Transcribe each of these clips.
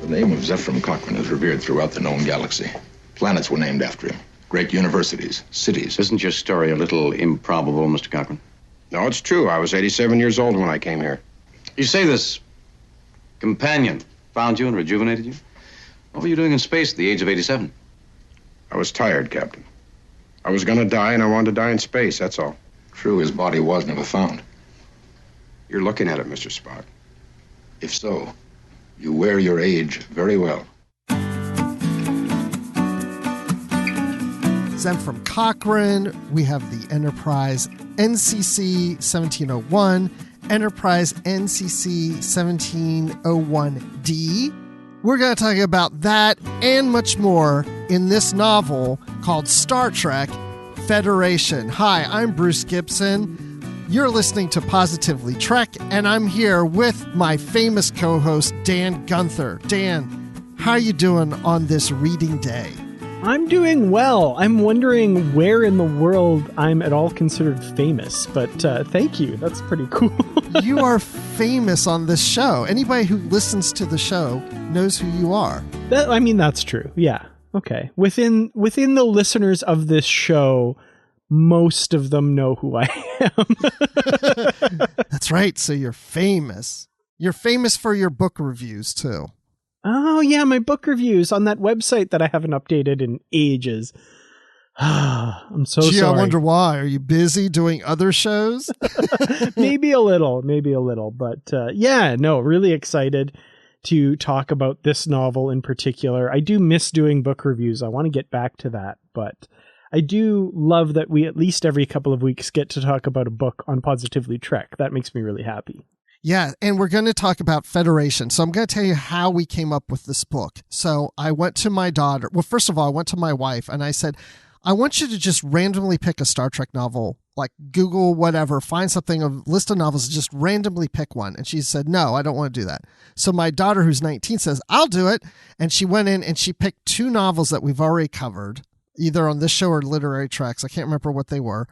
The name of Zefram Cochrane is revered throughout the known galaxy. Planets were named after him. Great universities, cities. Isn't your story a little improbable, Mr. Cochrane? No, it's true. I was 87 years old when I came here. You say this companion found you and rejuvenated you? What were you doing in space at the age of 87? I was tired, Captain. I was gonna die, and I wanted to die in space, that's all. True, his body was never found. You're looking at it, Mr. Spock. If so, you wear your age very well. Zefram Cochrane. We have the Enterprise NCC 1701, Enterprise NCC 1701D. We're going to talk about that and much more in this novel called Star Trek Federation. Hi, I'm Bruce Gibson. You're listening to Positively Trek, and I'm here with my famous co-host, Dan Gunther. Dan, how are you doing on this reading day? I'm doing well. I'm wondering where in the world I'm at all considered famous, but thank you. That's pretty cool. You are famous on this show. Anybody who listens to the show knows who you are. That's true. Yeah. Okay. Within the listeners of this show, most of them know who I am. That's right. So you're famous. You're famous for your book reviews, too. Oh, yeah, my book reviews on that website that I haven't updated in ages. I'm so sorry. I wonder why. Are you busy doing other shows? Maybe a little. But really excited to talk about this novel in particular. I do miss doing book reviews. I want to get back to that, but I do love that we at least every couple of weeks get to talk about a book on Positively Trek. That makes me really happy. Yeah, and we're going to talk about Federation. So I'm going to tell you how we came up with this book. So I went to my daughter. Well, first of all, I went to my wife and I said, I want you to just randomly pick a Star Trek novel, like Google whatever, find something, a list of novels, just randomly pick one. And she said, no, I don't want to do that. So my daughter, who's 19, says, I'll do it. And she went in and she picked two novels that we've already covered, either on this show or Literary Tracks. I can't remember what they were.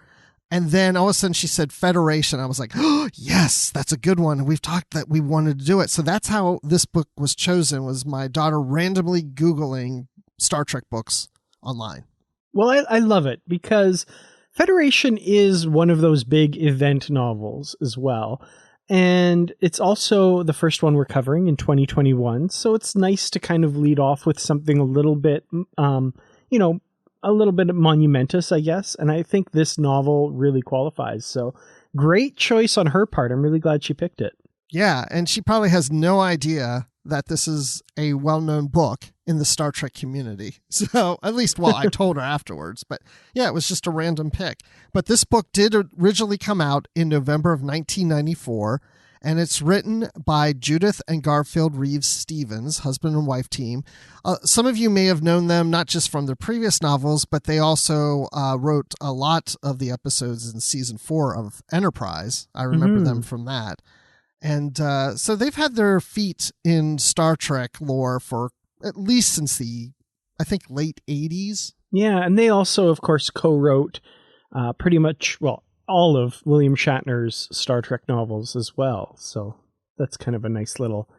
And then all of a sudden she said Federation. I was like, oh, yes, that's a good one. And we've talked that we wanted to do it. So that's how this book was chosen, was my daughter randomly Googling Star Trek books online. Well, I love it because Federation is one of those big event novels as well. And it's also the first one we're covering in 2021. So it's nice to kind of lead off with something a little bit, a little bit monumentous, I guess. And I think this novel really qualifies. So great choice on her part. I'm really glad she picked it. Yeah. And she probably has no idea that this is a well-known book in the Star Trek community. So at least, I told her afterwards, but yeah, it was just a random pick. But this book did originally come out in November of 1994. And it's written by Judith and Garfield Reeves-Stevens, husband and wife team. Some of you may have known them, not just from their previous novels, but they also wrote a lot of the episodes in season 4 of Enterprise. I remember them from that. And so they've had their feet in Star Trek lore for at least since the, I think, late 80s. Yeah, and they also, of course, co-wrote pretty much, all of William Shatner's Star Trek novels as well. So that's kind of a nice little,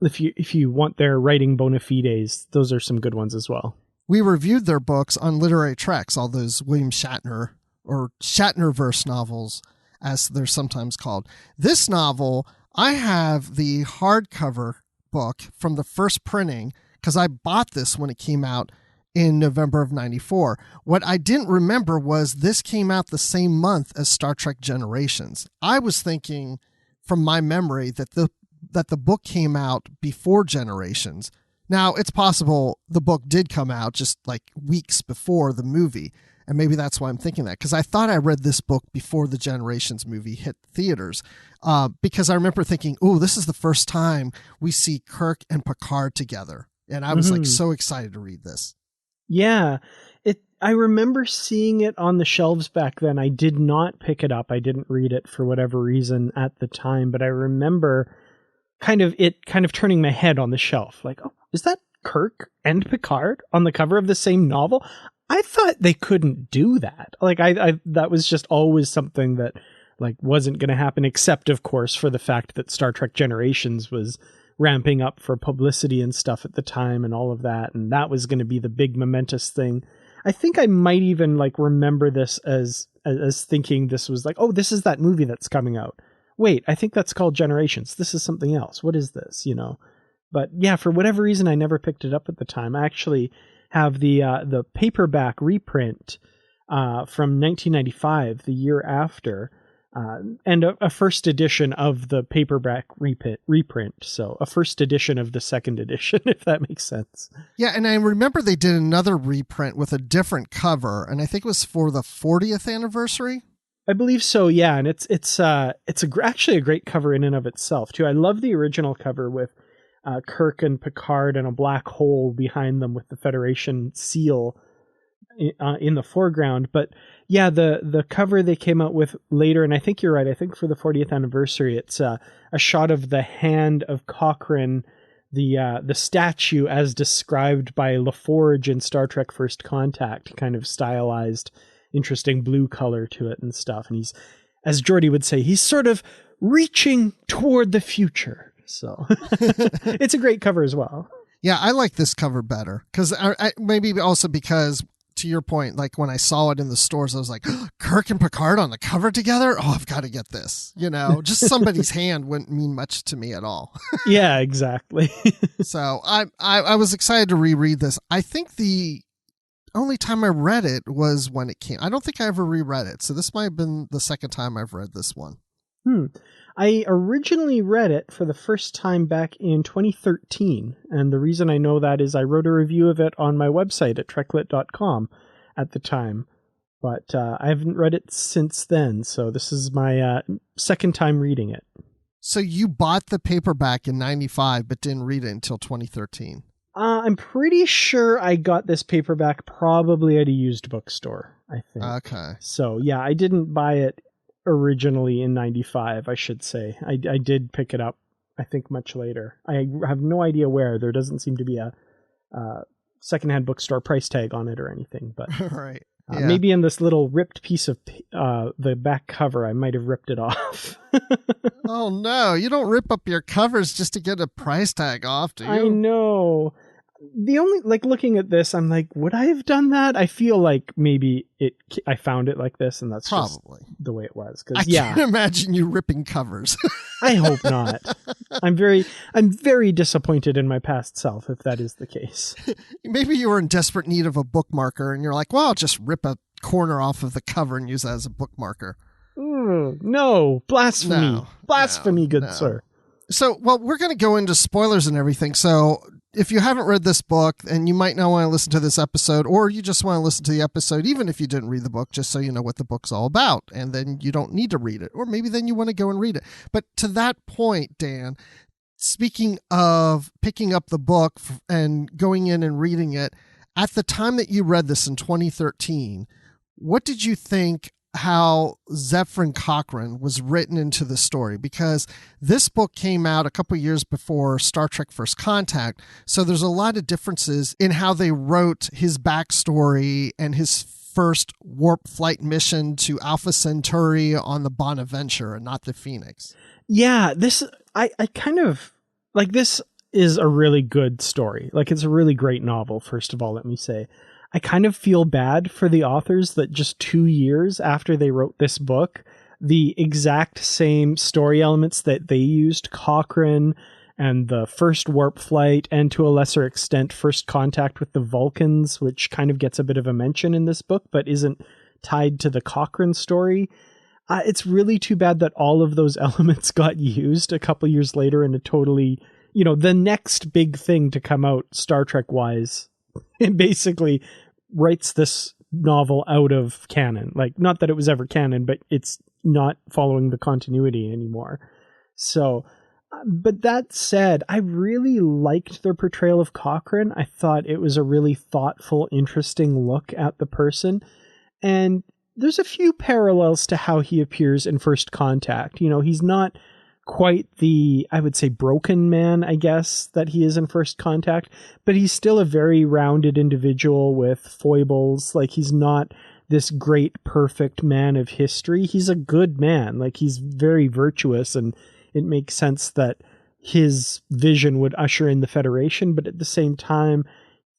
if you want their writing bona fides, those are some good ones as well. We reviewed their books on Literary Tracks, all those William Shatner or Shatnerverse novels, as they're sometimes called. This novel, I have the hardcover book from the first printing because I bought this when it came out in November of 94. What I didn't remember was this came out the same month as Star Trek Generations. I was thinking from my memory that the book came out before Generations. Now, it's possible the book did come out just like weeks before the movie, and maybe that's why I'm thinking that, because I thought I read this book before the Generations movie hit theaters, because I remember thinking, oh, this is the first time we see Kirk and Picard together, and I was like so excited to read this. Yeah, I remember seeing it on the shelves back then. I did not pick it up. I didn't read it for whatever reason at the time, but I remember kind of turning my head on the shelf. Like, oh, is that Kirk and Picard on the cover of the same novel? I thought they couldn't do that. Like, I that was just always something that like wasn't going to happen, except of course for the fact that Star Trek Generations was ramping up for publicity and stuff at the time and all of that. And that was going to be the big momentous thing. I think I might even like remember this as thinking this was like, oh, this is that movie that's coming out. Wait, I think that's called Generations. This is something else. What is this? You know? But yeah, for whatever reason, I never picked it up at the time. I actually have the paperback reprint from 1995, the year after, and a first edition of the paperback reprint. So a first edition of the second edition, if that makes sense. Yeah, and I remember they did another reprint with a different cover, and I think it was for the 40th anniversary. I believe so, yeah, and it's actually a great cover in and of itself too. I love the original cover with Kirk and Picard and a black hole behind them with the Federation seal in the foreground. But yeah, the cover they came out with later, and I think you're right, I think for the 40th anniversary, it's a shot of the hand of Cochrane, the statue as described by LaForge in Star Trek First Contact, kind of stylized, interesting blue color to it and stuff. And he's, as Geordi would say, he's sort of reaching toward the future. So it's a great cover as well. Yeah, I like this cover better because maybe also because, to your point, like when I saw it in the stores, I was like, oh, Kirk and Picard on the cover together? Oh, I've got to get this. You know, just somebody's hand wouldn't mean much to me at all. Yeah, exactly. So I was excited to reread this. I think the only time I read it was when it came. I don't think I ever reread it. So this might have been the second time I've read this one. I originally read it for the first time back in 2013. And the reason I know that is I wrote a review of it on my website at treklit.com at the time. But I haven't read it since then. So this is my second time reading it. So you bought the paperback in 95, but didn't read it until 2013. I'm pretty sure I got this paperback probably at a used bookstore, I think. Okay. So, yeah, I didn't buy it originally in 95, I should say. I did pick it up, I think, much later. I have no idea where. There doesn't seem to be a secondhand bookstore price tag on it or anything. But right. Yeah. Maybe in this little ripped piece of the back cover, I might have ripped it off. Oh, no. You don't rip up your covers just to get a price tag off, do you? I know. The only, like, looking at this, I'm like, would I have done that? I feel like maybe I found it like this, and that's probably just the way it was. I can't imagine you ripping covers. I hope not. I'm very disappointed in my past self if that is the case. Maybe you were in desperate need of a bookmarker, and you're like, well, I'll just rip a corner off of the cover and use that as a bookmarker. No, blasphemy. Blasphemy, good sir. So, well, we're going to go into spoilers and everything. So if you haven't read this book and you might not want to listen to this episode, or you just want to listen to the episode, even if you didn't read the book, just so you know what the book's all about, and then you don't need to read it, or maybe then you want to go and read it. But to that point, Dan, speaking of picking up the book and going in and reading it, at the time that you read this in 2013, what did you think how Zefram Cochrane was written into the story? Because this book came out a couple years before Star Trek First Contact, so there's a lot of differences in how they wrote his backstory and his first warp flight mission to Alpha Centauri on the Bonaventure and not the Phoenix. Yeah, I kind of like, this is a really good story. Like, it's a really great novel, first of all, let me say. I kind of feel bad for the authors that just 2 years after they wrote this book, the exact same story elements that they used, Cochrane and the first warp flight, and to a lesser extent, First Contact with the Vulcans, which kind of gets a bit of a mention in this book, but isn't tied to the Cochrane story. It's really too bad that all of those elements got used a couple years later in a totally, the next big thing to come out Star Trek-wise. It basically writes this novel out of canon. Like, not that it was ever canon, but it's not following the continuity anymore. So, but that said, I really liked their portrayal of Cochrane. I thought it was a really thoughtful, interesting look at the person. And there's a few parallels to how he appears in First Contact. He's not quite the, I would say, broken man, I guess, that he is in First Contact, but he's still a very rounded individual with foibles. Like, he's not this great, perfect man of history. He's a good man. Like, he's very virtuous, and it makes sense that his vision would usher in the Federation, but at the same time,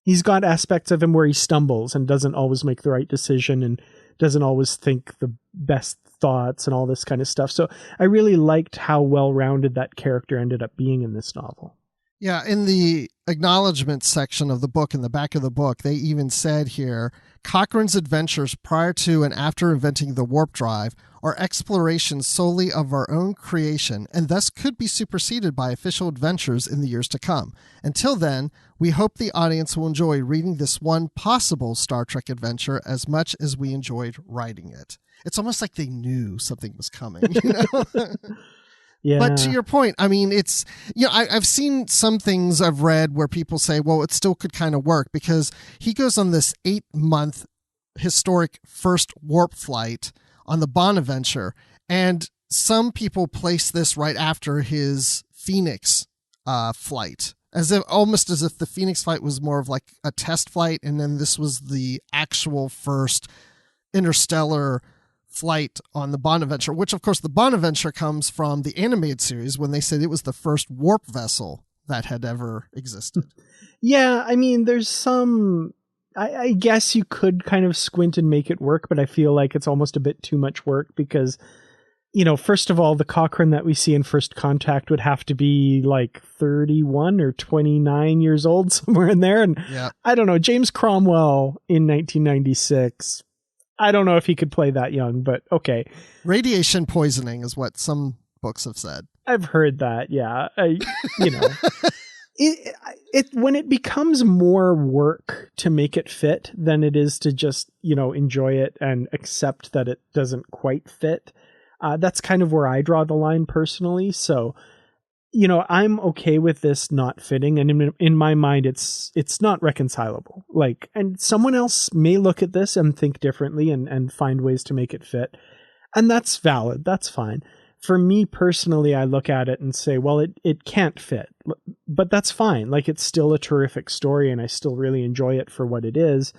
he's got aspects of him where he stumbles and doesn't always make the right decision and doesn't always think the best thoughts and all this kind of stuff. So I really liked how well-rounded that character ended up being in this novel. Yeah, in the acknowledgement section of the book, in the back of the book, they even said here, Cochrane's adventures prior to and after inventing the warp drive are explorations solely of our own creation and thus could be superseded by official adventures in the years to come. Until then, we hope the audience will enjoy reading this one possible Star Trek adventure as much as we enjoyed writing it. It's almost like they knew something was coming, you know? Yeah. But to your point, I mean, it's, you know, I've seen some things I've read where people say, well, it still could kind of work because he goes on this 8-month historic first warp flight on the Bonaventure. And some people place this right after his Phoenix flight, almost as if the Phoenix flight was more of like a test flight. And then this was the actual first interstellar flight on the Bonaventure, which of course the Bonaventure comes from the animated series when they said it was the first warp vessel that had ever existed. Yeah, I mean, there's some, I guess you could kind of squint and make it work, but I feel like it's almost a bit too much work because, you know, first of all, the Cochrane that we see in First Contact would have to be like 31 or 29 years old, somewhere in there. And yeah. I don't know, James Cromwell in 1996, I don't know if he could play that young, but okay. Radiation poisoning is what some books have said. I've heard that. Yeah. You know, it when it becomes more work to make it fit than it is to just, you know, enjoy it and accept that it doesn't quite fit. That's kind of where I draw the line personally. So, you know, I'm okay with this not fitting. And in my mind, it's not reconcilable. Like, and someone else may look at this and think differently and find ways to make it fit. And that's valid. That's fine. For me personally, I look at it and say, well, it can't fit, but that's fine. Like, it's still a terrific story and I still really enjoy it for what it is.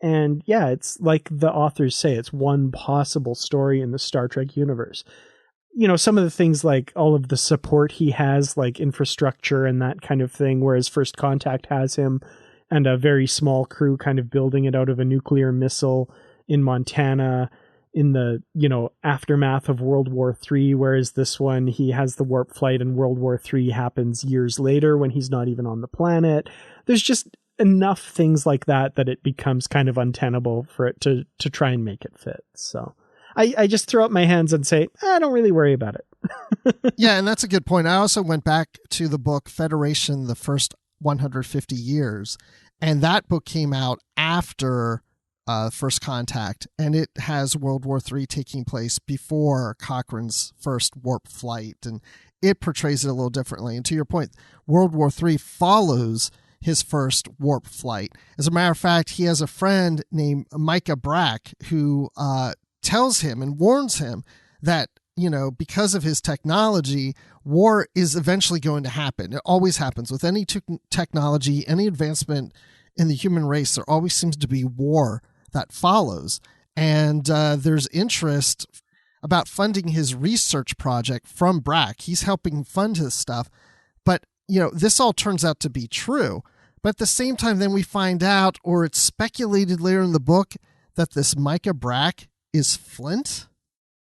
And yeah, it's like the authors say, it's one possible story in the Star Trek universe. You know, some of the things like all of the support he has, like infrastructure and that kind of thing, whereas First Contact has him and a very small crew kind of building it out of a nuclear missile in Montana in the, you know, aftermath of World War III, whereas this one, he has the warp flight and World War III happens years later when he's not even on the planet. There's just enough things like that it becomes kind of untenable for it to try and make it fit. So I just throw up my hands and say, I don't really worry about it. Yeah, and that's a good point. I also went back to the book Federation, the First 150 Years, and that book came out after First Contact, and it has World War III taking place before Cochrane's first warp flight, and it portrays it a little differently. And to your point, World War III follows his first warp flight. As a matter of fact, he has a friend named Micah Brack who tells him and warns him that, you know, because of his technology, war is eventually going to happen. It always happens with any technology, any advancement in the human race. There always seems to be war that follows. And there's interest about funding his research project from Brack. He's helping fund his stuff. But, you know, this all turns out to be true. But at the same time, then we find out, or it's speculated later in the book, that this Micah Brack is Flint.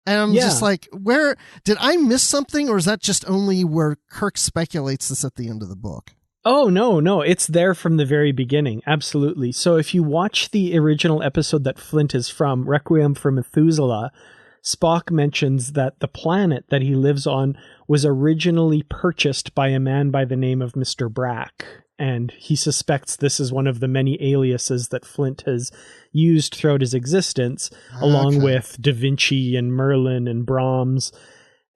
And I'm just like, where did I miss something? Or is that just only where Kirk speculates this at the end of the book? Oh, no. It's there from the very beginning. Absolutely. So if you watch the original episode that Flint is from, Requiem for Methuselah, Spock mentions that the planet that he lives on was originally purchased by a man by the name of Mr. Brack. And he suspects this is one of the many aliases that Flint has used throughout his existence, along with Da Vinci and Merlin and Brahms.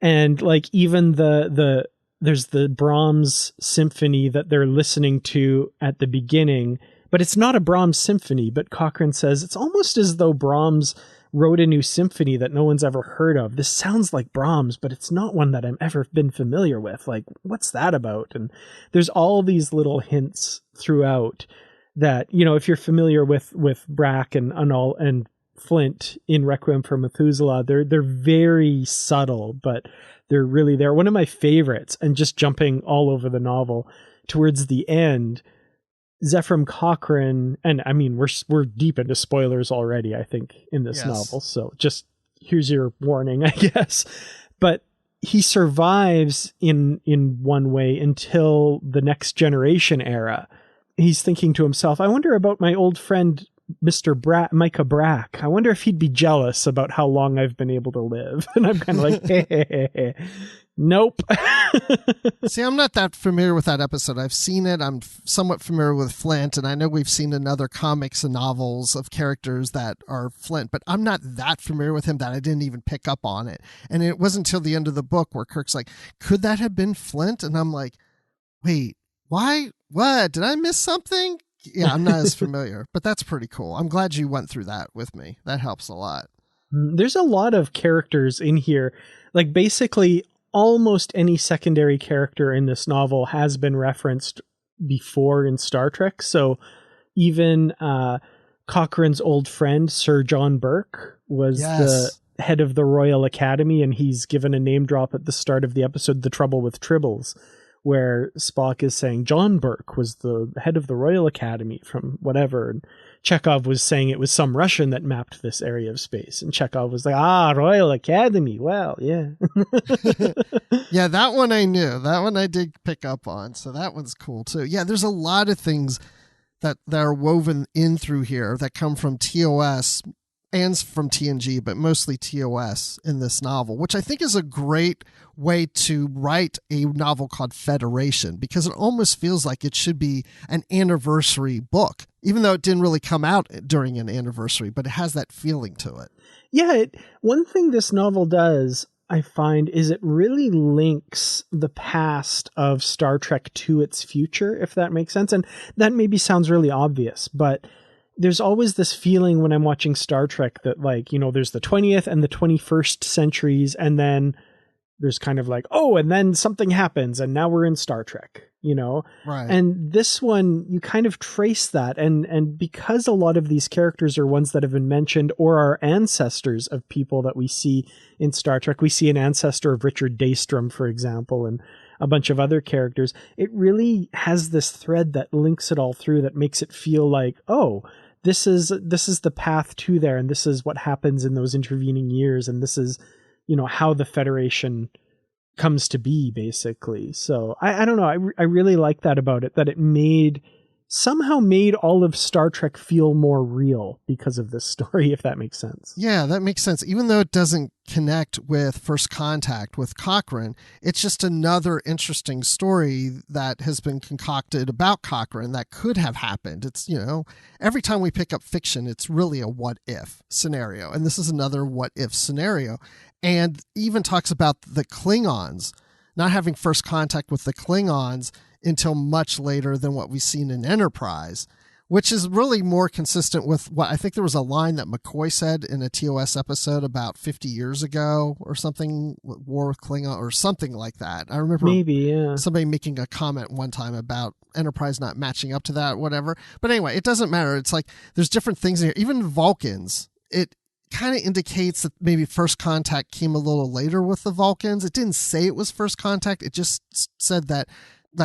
And like even there's the Brahms symphony that they're listening to at the beginning, but it's not a Brahms symphony. But Cochrane says it's almost as though Brahms wrote a new symphony that no one's ever heard of. This sounds like Brahms, but it's not one that I've ever been familiar with. Like, what's that about? And there's all these little hints throughout that, you know, if you're familiar with Brack and Flint in Requiem for Methuselah, they're very subtle, but they're really there. One of my favorites, and just jumping all over the novel towards the end, Zefram Cochrane, and I mean, we're deep into spoilers already, I think, in this novel. So just here's your warning, I guess. But he survives in one way until the Next Generation era. He's thinking to himself, I wonder about my old friend, Micah Brack. I wonder if he'd be jealous about how long I've been able to live. And I'm kind of like, hey. Nope. See, I'm not that familiar with that episode. I've seen it. I'm somewhat familiar with Flint, and I know we've seen in other comics and novels of characters that are Flint, but I'm not that familiar with him that I didn't even pick up on it. And it wasn't until the end of the book where Kirk's like, could that have been Flint? And I'm like, wait, why? What? Did I miss something? Yeah, I'm not as familiar, but that's pretty cool. I'm glad you went through that with me. That helps a lot. There's a lot of characters in here. Like, basically, almost any secondary character in this novel has been referenced before in Star Trek. So even Cochrane's old friend, Sir John Burke, was the head of the Royal Academy, and he's given a name drop at the start of the episode, The Trouble with Tribbles, where Spock is saying John Burke was the head of the Royal Academy from whatever. And Chekhov was saying it was some Russian that mapped this area of space. And Chekhov was like, Royal Academy. Well, yeah. Yeah, that one I knew. That one I did pick up on. So that one's cool too. Yeah, there's a lot of things that are woven in through here that come from TOS and from TNG, but mostly TOS in this novel, which I think is a great way to write a novel called Federation, because it almost feels like it should be an anniversary book, even though it didn't really come out during an anniversary, but it has that feeling to it. Yeah, one thing this novel does, I find, is it really links the past of Star Trek to its future, if that makes sense. And that maybe sounds really obvious, but there's always this feeling when I'm watching Star Trek that, like, you know, there's the 20th and the 21st centuries, and then there's kind of like, and then something happens, and now we're in Star Trek, you know? Right. And this one, you kind of trace that. And because a lot of these characters are ones that have been mentioned or are ancestors of people that we see in Star Trek, we see an ancestor of Richard Daystrom, for example, and a bunch of other characters. It really has this thread that links it all through, that makes it feel like, this is the path to there, and this is what happens in those intervening years, and this is, you know, how the Federation comes to be, basically. So I don't know. I really like that about it, that it somehow made all of Star Trek feel more real because of this story, if that makes sense. Yeah, that makes sense. Even though it doesn't connect with First Contact with Cochrane, it's just another interesting story that has been concocted about Cochrane that could have happened. It's, you know, every time we pick up fiction, it's really a what if scenario. And this is another what if scenario. And even talks about the Klingons not having first contact with the Klingons until much later than what we've seen in Enterprise, which is really more consistent with what I think there was a line that McCoy said in a TOS episode about 50 years ago or something, War with Klingon or something like that. I remember somebody making a comment one time about Enterprise not matching up to that, whatever. But anyway, it doesn't matter. It's like there's different things in here. Even Vulcans, it kind of indicates that maybe first contact came a little later with the Vulcans. It didn't say it was first contact. It just said that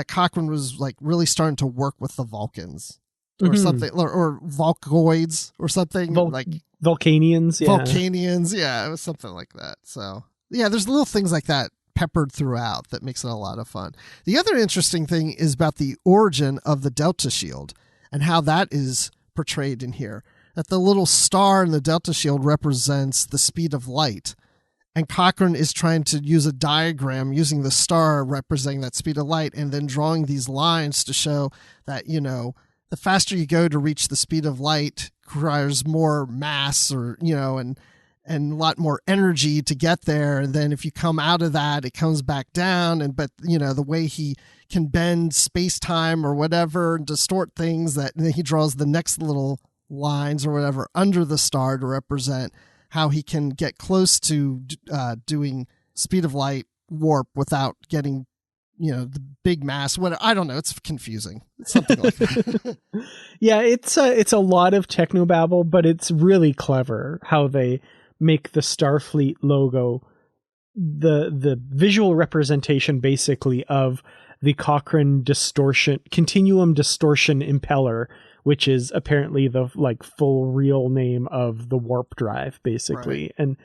Cochrane was like really starting to work with the Vulcans or something, or Volcoids or something like Vulcanians. Yeah. Vulcanians. Yeah. It was something like that. So yeah, there's little things like that peppered throughout that makes it a lot of fun. The other interesting thing is about the origin of the Delta Shield and how that is portrayed in here. That the little star in the Delta Shield represents the speed of light. And Cochrane is trying to use a diagram using the star representing that speed of light and then drawing these lines to show that, you know, the faster you go to reach the speed of light requires more mass or, you know, and a lot more energy to get there. And then if you come out of that, it comes back down. But, you know, the way he can bend space-time or whatever and distort things, that and then he draws the next little lines or whatever under the star to represent how he can get close to doing speed of light warp without getting, you know, the big mass. What I don't know, it's confusing. It's something like that. Yeah, it's a lot of technobabble, but it's really clever how they make the Starfleet logo the visual representation basically of the Cochrane continuum distortion impeller, which is apparently the like full real name of the warp drive, basically. Right. And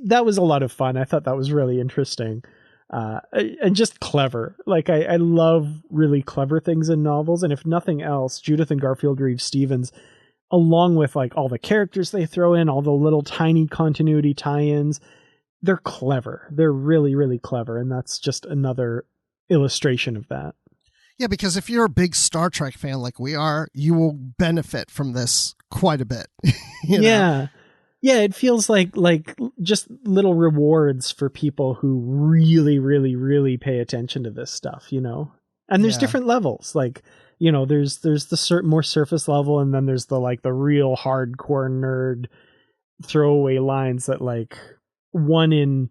that was a lot of fun. I thought that was really interesting. And just clever. Like I love really clever things in novels. And if nothing else, Judith and Garfield Reeves-Stevens, along with like all the characters they throw in, all the little tiny continuity tie-ins, they're clever. They're really, really clever. And that's just another illustration of that. Yeah, because if you're a big Star Trek fan like we are, you will benefit from this quite a bit. Yeah. Yeah, it feels like just little rewards for people who really, really, really pay attention to this stuff, you know? And there's different levels. Like, you know, there's the more surface level, and then there's the like the real hardcore nerd throwaway lines that like 1 in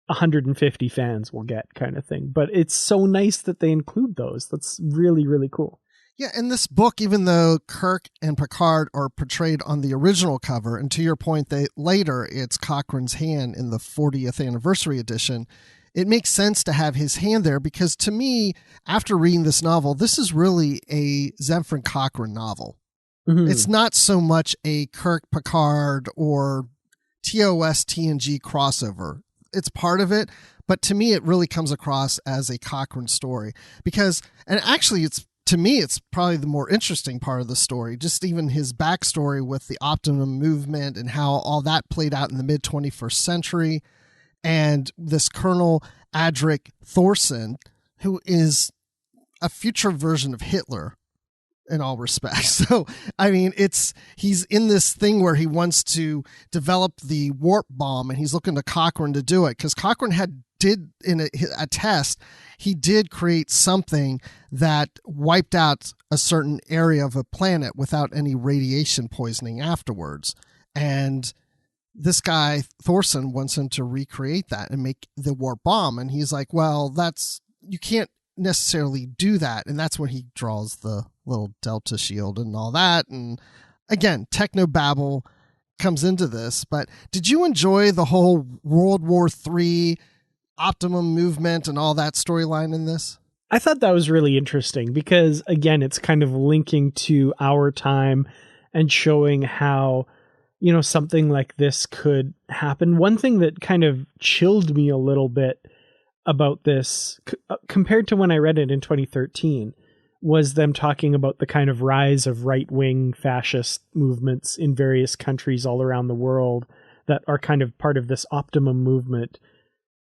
150 fans will get kind of thing. But it's so nice that they include those. That's really, really cool. Yeah, in this book, even though Kirk and Picard are portrayed on the original cover, and to your point, later it's Cochrane's hand in the 40th anniversary edition, it makes sense to have his hand there because to me, after reading this novel, this is really a Zefram Cochrane novel. Mm-hmm. It's not so much a Kirk Picard or TOS TNG crossover. It's part of it, but to me, it really comes across as a Cochrane story because, and actually to me, it's probably the more interesting part of the story, just even his backstory with the Optimum movement and how all that played out in the mid 21st century. And this Colonel Adric Thorson, who is a future version of Hitler in all respects. So, I mean, he's in this thing where he wants to develop the warp bomb and he's looking to Cochrane to do it because Cochrane did in a test, he did create something that wiped out a certain area of a planet without any radiation poisoning afterwards. And this guy, Thorson, wants him to recreate that and make the warp bomb. And he's like, well, you can't necessarily do that. And that's when he draws the little Delta shield and all that. And again, technobabble comes into this. But did you enjoy the whole World War III Optimum movement and all that storyline in this? I thought that was really interesting because, again, it's kind of linking to our time and showing how, you know, something like this could happen. One thing that kind of chilled me a little bit about this compared to when I read it in 2013 was them talking about the kind of rise of right-wing fascist movements in various countries all around the world that are kind of part of this Optimum movement.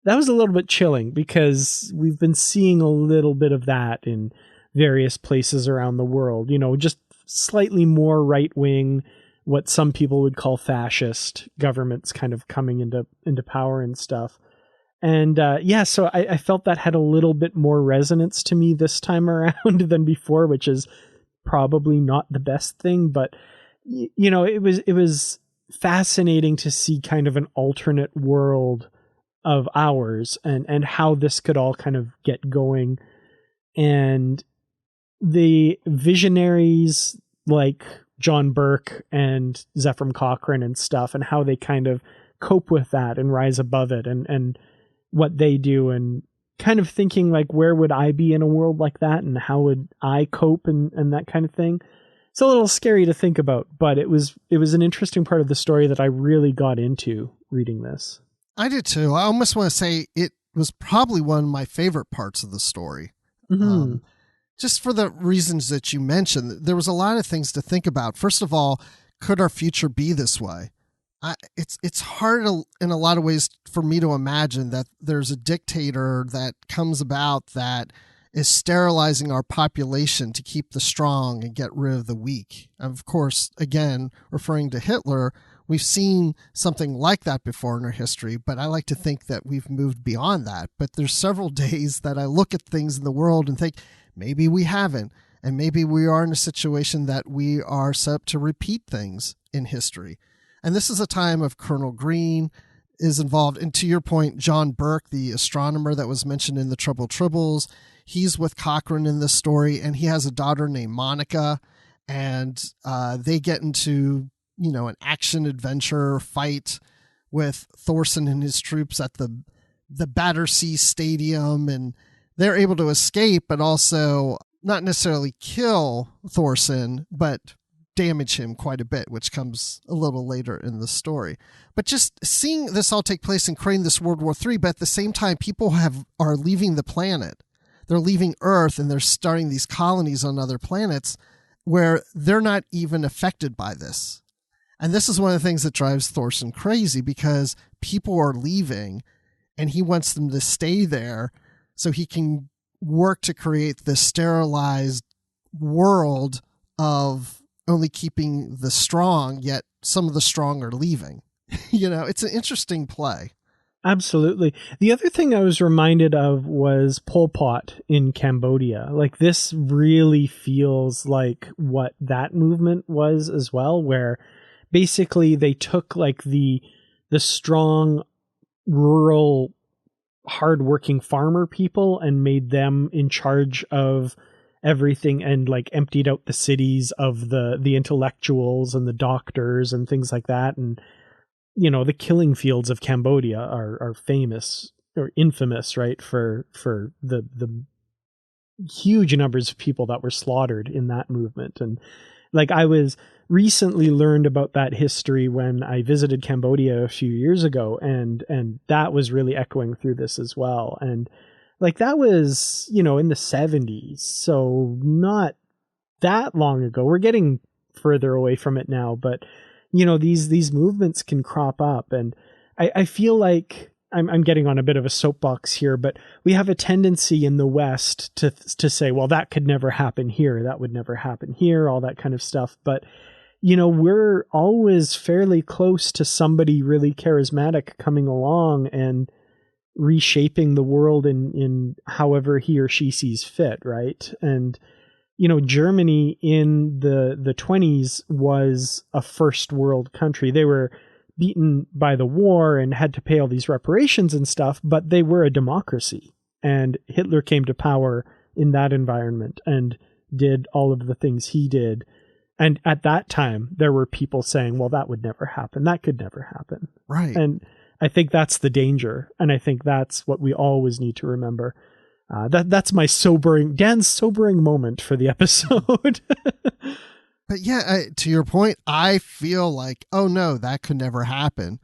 That was a little bit chilling because we've been seeing a little bit of that in various places around the world, you know, just slightly more right-wing, what some people would call fascist governments kind of coming into power and stuff. And so I felt that had a little bit more resonance to me this time around than before, which is probably not the best thing. But, you know, it was fascinating to see kind of an alternate world of ours and how this could all kind of get going. And the visionaries like John Burke and Zefram Cochrane and stuff, and how they kind of cope with that and rise above it and what they do, and kind of thinking like, where would I be in a world like that? And how would I cope and that kind of thing. It's a little scary to think about, but it was an interesting part of the story that I really got into reading this. I did too. I almost want to say it was probably one of my favorite parts of the story. Mm-hmm. Just for the reasons that you mentioned, there was a lot of things to think about. First of all, could our future be this way? It's hard in a lot of ways for me to imagine that there's a dictator that comes about that is sterilizing our population to keep the strong and get rid of the weak. Of course, again, referring to Hitler, we've seen something like that before in our history, but I like to think that we've moved beyond that. But there's several days that I look at things in the world and think, maybe we haven't, and maybe we are in a situation that we are set up to repeat things in history. And this is a time of Colonel Green is involved. And to your point, John Burke, the astronomer that was mentioned in the Troubled Tribbles, he's with Cochrane in this story, and he has a daughter named Monica, and they get into, an action adventure fight with Thorson and his troops at the the Battersea Stadium, and they're able to escape, but also not necessarily kill Thorson, but damage him quite a bit, which comes a little later in the story. But just seeing this all take place and creating this World War III, but at the same time, people are leaving the planet. They're leaving Earth and they're starting these colonies on other planets where they're not even affected by this. And this is one of the things that drives Thorson crazy, because people are leaving and he wants them to stay there so he can work to create this sterilized world of only keeping the strong, yet some of the strong are leaving. It's an interesting play. Absolutely. The other thing I was reminded of was Pol Pot in Cambodia. Like, this really feels like what that movement was as well, where basically they took like the strong rural hardworking farmer people and made them in charge of everything, and like emptied out the cities of the intellectuals and the doctors and things like that. And the killing fields of Cambodia are famous or infamous, right, for the huge numbers of people that were slaughtered in that movement. And like, I was recently learned about that history when I visited Cambodia a few years ago, and that was really echoing through this as well. And like, that was, in the 70s, so not that long ago. We're getting further away from it now, but these movements can crop up, and I feel like I'm getting on a bit of a soapbox here, but we have a tendency in the West to say, well, that could never happen here, that would never happen here, all that kind of stuff. But we're always fairly close to somebody really charismatic coming along and reshaping the world in however he or she sees fit, right? And Germany in the 20s was a first world country. They were beaten by the war and had to pay all these reparations and stuff, but they were a democracy. And Hitler came to power in that environment and did all of the things he did. And at that time, there were people saying, well, that would never happen. That could never happen. Right. And I think that's the danger. And I think that's what we always need to remember. That's my Dan's sobering moment for the episode. But yeah, to your point, I feel like, oh no, that could never happen.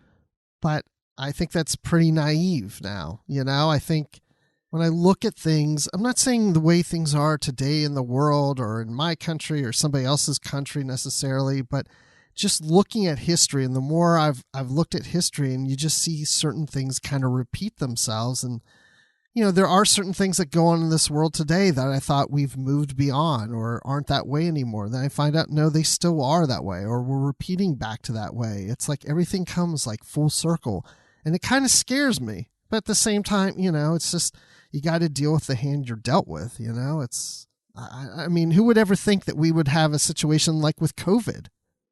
But I think that's pretty naive now. I think when I look at things, I'm not saying the way things are today in the world or in my country or somebody else's country necessarily, but just looking at history, and the more I've looked at history, and you just see certain things kind of repeat themselves. And there are certain things that go on in this world today that I thought we've moved beyond or aren't that way anymore. Then I find out, no, they still are that way, or we're repeating back to that way. It's like everything comes like full circle, and it kind of scares me. But at the same time, it's just, you got to deal with the hand you're dealt with. I mean, who would ever think that we would have a situation like with COVID?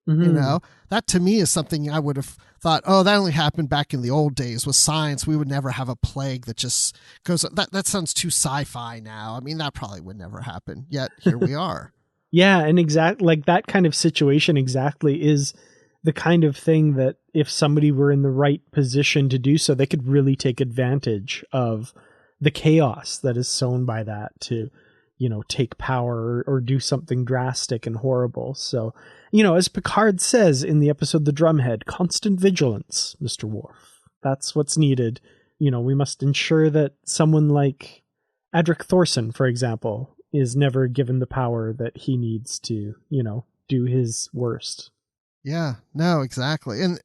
Mm-hmm. That to me is something I would have thought, oh, that only happened back in the old days with science. We would never have a plague that just goes, that sounds too sci-fi now. I mean, that probably would never happen. Yet here we are. Yeah. And like that kind of situation exactly is the kind of thing that if somebody were in the right position to do so, they could really take advantage of the chaos that is sown by that to, take power or do something drastic and horrible. So, as Picard says in the episode The Drumhead, constant vigilance, Mr. Worf. That's what's needed. We must ensure that someone like Adric Thorson, for example, is never given the power that he needs to, do his worst. Yeah, no, exactly. And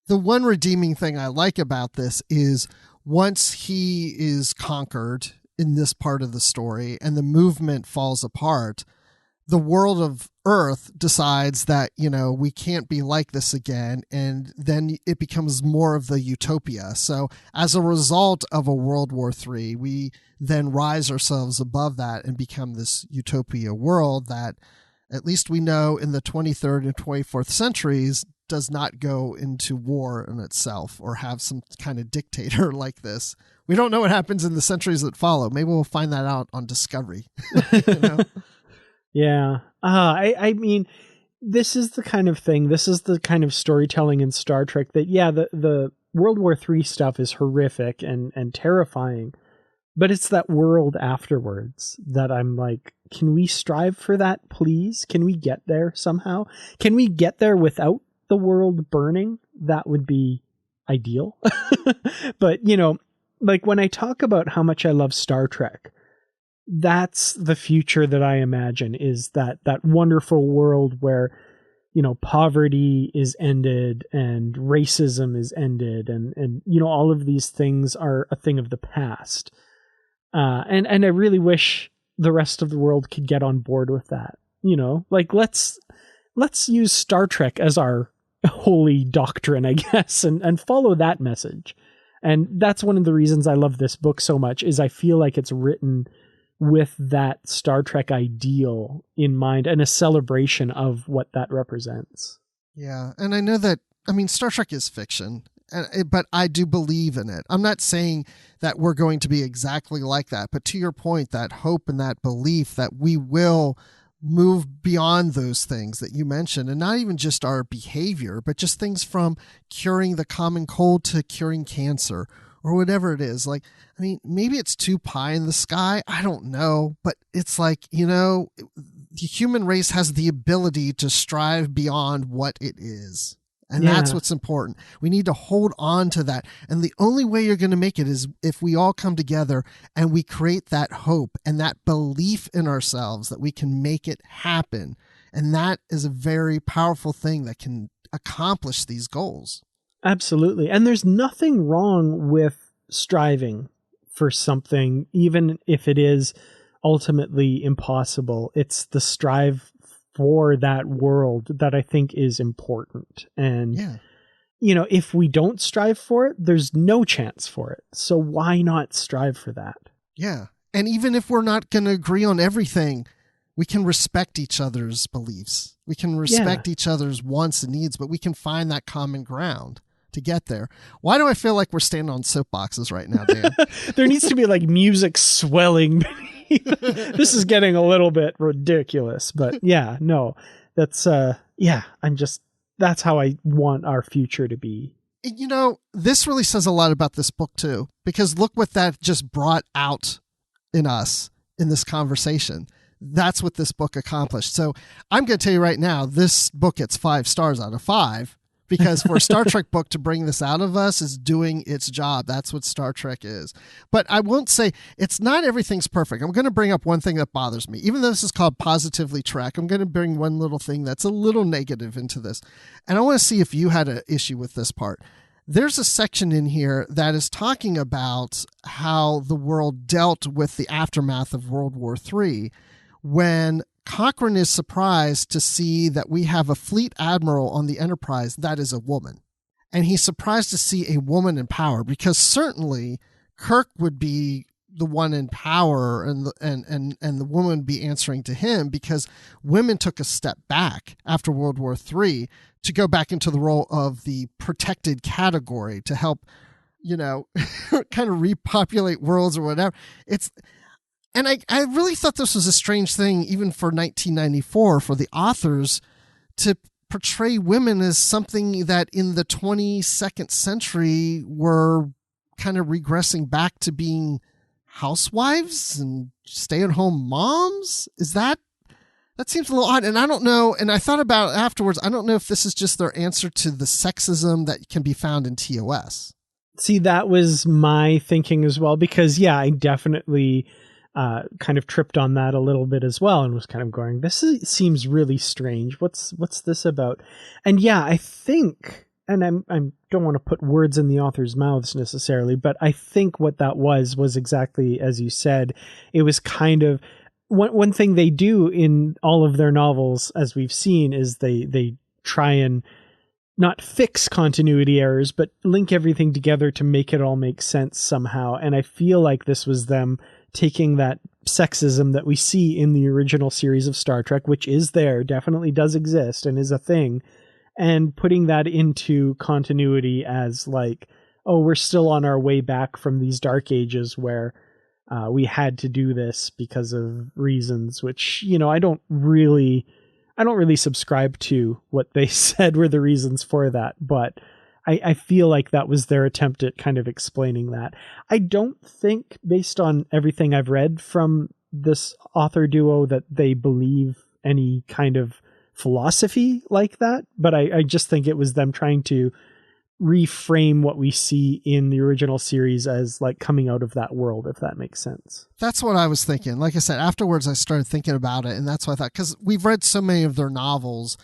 the one redeeming thing I like about this is once he is conquered in this part of the story and the movement falls apart, the world of Earth decides that, we can't be like this again. And then it becomes more of the utopia. So as a result of a World War III, we then rise ourselves above that and become this utopia world that, at least we know, in the 23rd and 24th centuries does not go into war in itself or have some kind of dictator like this. We don't know what happens in the centuries that follow. Maybe we'll find that out on Discovery. Yeah. I mean, this is the kind of thing, this is the kind of storytelling in Star Trek that, yeah, the World War III stuff is horrific and terrifying, but it's that world afterwards that I'm like, can we strive for that, please? Can we get there somehow? Can we get there without the world burning? That would be ideal. But, you know, like when I talk about how much I love Star Trek, that's the future that I imagine, is that wonderful world where, you know, poverty is ended and racism is ended, and you know, all of these things are a thing of the past. And I really wish the rest of the world could get on board with that. You know, like let's use Star Trek as our holy doctrine, I guess, and follow that message. And that's one of the reasons I love this book so much, is I feel like it's written with that Star Trek ideal in mind and a celebration of what that represents. Yeah. And I know that, I mean, Star Trek is fiction, but I do believe in it. I'm not saying that we're going to be exactly like that, but to your point, that hope and that belief that we will move beyond those things that you mentioned, and not even just our behavior, but just things from curing the common cold to curing cancer or whatever it is. Like, I mean, maybe it's too pie in the sky. I don't know, but it's like, you know, the human race has the ability to strive beyond what it is. And that's what's important. We need to hold on to that. And the only way you're going to make it is if we all come together and we create that hope and that belief in ourselves that we can make it happen. And that is a very powerful thing that can accomplish these goals. Absolutely. And there's nothing wrong with striving for something, even if it is ultimately impossible. It's the strive for that world that I think is important. And, you know, if we don't strive for it, there's no chance for it. So why not strive for that? Yeah. And even if we're not going to agree on everything, we can respect each other's beliefs. We can respect each other's wants and needs, but we can find that common ground to get there. Why do I feel like we're standing on soapboxes right now, Dan? There needs to be like music swelling. This is getting a little bit ridiculous, but yeah, no, that's that's how I want our future to be. You know, this really says a lot about this book too, because look what that just brought out in us in this conversation. That's what this book accomplished. So I'm going to tell you right now, this book gets 5 stars out of 5. Because for a Star Trek book to bring this out of us is doing its job. That's what Star Trek is. But I won't say it's not everything's perfect. I'm going to bring up one thing that bothers me. Even though this is called Positively Trek, I'm going to bring one little thing that's a little negative into this. And I want to see if you had an issue with this part. There's a section in here that is talking about how the world dealt with the aftermath of World War III when Cochrane is surprised to see that we have a fleet admiral on the Enterprise that is a woman. And he's surprised to see a woman in power, because certainly Kirk would be the one in power and the woman would be answering to him, because women took a step back after World War III to go back into the role of the protected category to help, you know, kind of repopulate worlds or whatever. And I really thought this was a strange thing, even for 1994, for the authors to portray women as something that in the 22nd century were kind of regressing back to being housewives and stay-at-home moms. That seems a little odd. And I don't know, and I thought about it afterwards, I don't know if this is just their answer to the sexism that can be found in TOS. See, that was my thinking as well, because, I definitely kind of tripped on that a little bit as well and was kind of going, seems really strange. What's this about? And I think, and I don't want to put words in the author's mouths necessarily, but I think what that was exactly as you said. It was kind of one thing they do in all of their novels, as we've seen, is they try and not fix continuity errors, but link everything together to make it all make sense somehow. And I feel like this was them taking that sexism that we see in the original series of Star Trek, which is there, definitely does exist and is a thing, and putting that into continuity as like, oh, we're still on our way back from these dark ages where we had to do this because of reasons, which, I don't really subscribe to what they said were the reasons for that. But I feel like that was their attempt at kind of explaining that. I don't think, based on everything I've read from this author duo, that they believe any kind of philosophy like that, but I just think it was them trying to reframe what we see in the original series as like coming out of that world, if that makes sense. That's what I was thinking. Like I said, afterwards I started thinking about it, and that's what I thought, because we've read so many of their novels,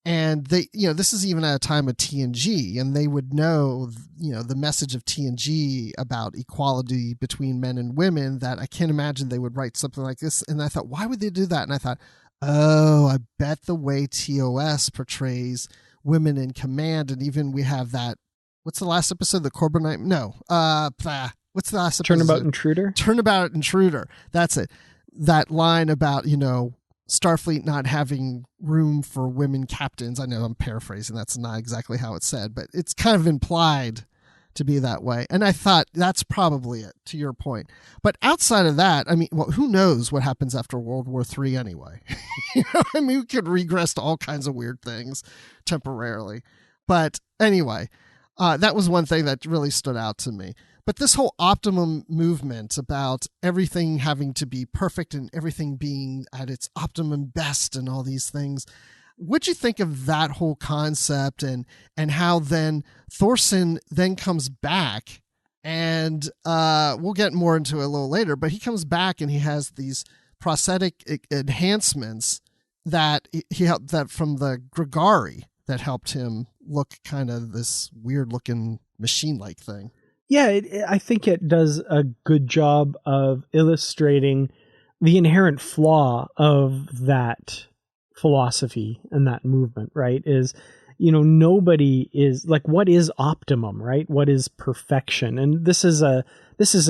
and they, this is even at a time of TNG, and they would know, the message of TNG about equality between men and women, that I can't imagine they would write something like this. And I thought, why would they do that? And I thought, oh, I bet the way TOS portrays women in command, and even we have that, what's the last episode, the Corbinite? No, what's the last episode? Turnabout Intruder. That's it. That line about, Starfleet not having room for women captains. I know I'm paraphrasing. That's not exactly how it's said, but it's kind of implied to be that way. And I thought that's probably it, to your point. But outside of that, I mean, well, who knows what happens after World War III anyway? We could regress to all kinds of weird things temporarily. But anyway, that was one thing that really stood out to me. But this whole Optimum movement about everything having to be perfect and everything being at its optimum best and all these things, what'd you think of that whole concept, and how then Thorson then comes back, and we'll get more into it a little later, but he comes back and he has these prosthetic enhancements that he helped, that from the Grigari, that helped him look kind of this weird looking machine-like thing. Yeah, I think it does a good job of illustrating the inherent flaw of that philosophy and that movement, right? Is, nobody is like, what is optimum, right? What is perfection? And this is a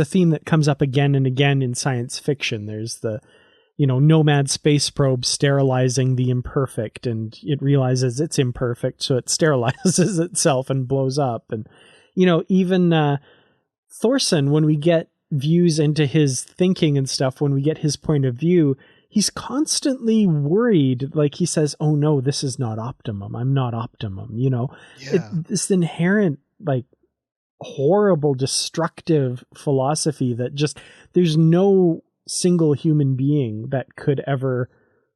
theme that comes up again and again in science fiction. There's the, Nomad space probe sterilizing the imperfect, and it realizes it's imperfect, so it sterilizes itself and blows up. And even Thorson, when we get views into his thinking and stuff, when we get his point of view, he's constantly worried. Like, he says, oh no, this is not optimum. I'm not optimum. This inherent, like, horrible, destructive philosophy that just, there's no single human being that could ever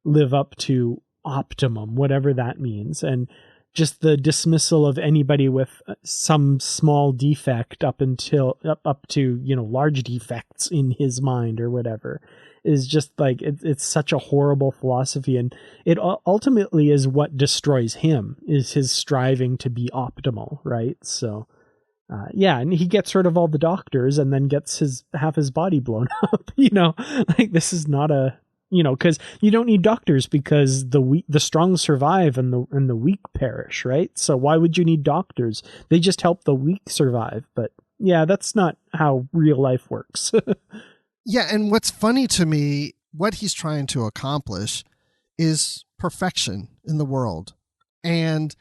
live up to optimum, whatever that means. And just the dismissal of anybody with some small defect up to large defects in his mind or whatever is just like, it's such a horrible philosophy. And it ultimately is what destroys him, is his striving to be optimal. Right. So, and he gets rid of all the doctors and then gets half his body blown up, like, this is not a, because you don't need doctors, because the strong survive and the weak perish, right? So why would you need doctors? They just help the weak survive. But yeah, that's not how real life works. Yeah, and what's funny to me, what he's trying to accomplish is perfection in the world. And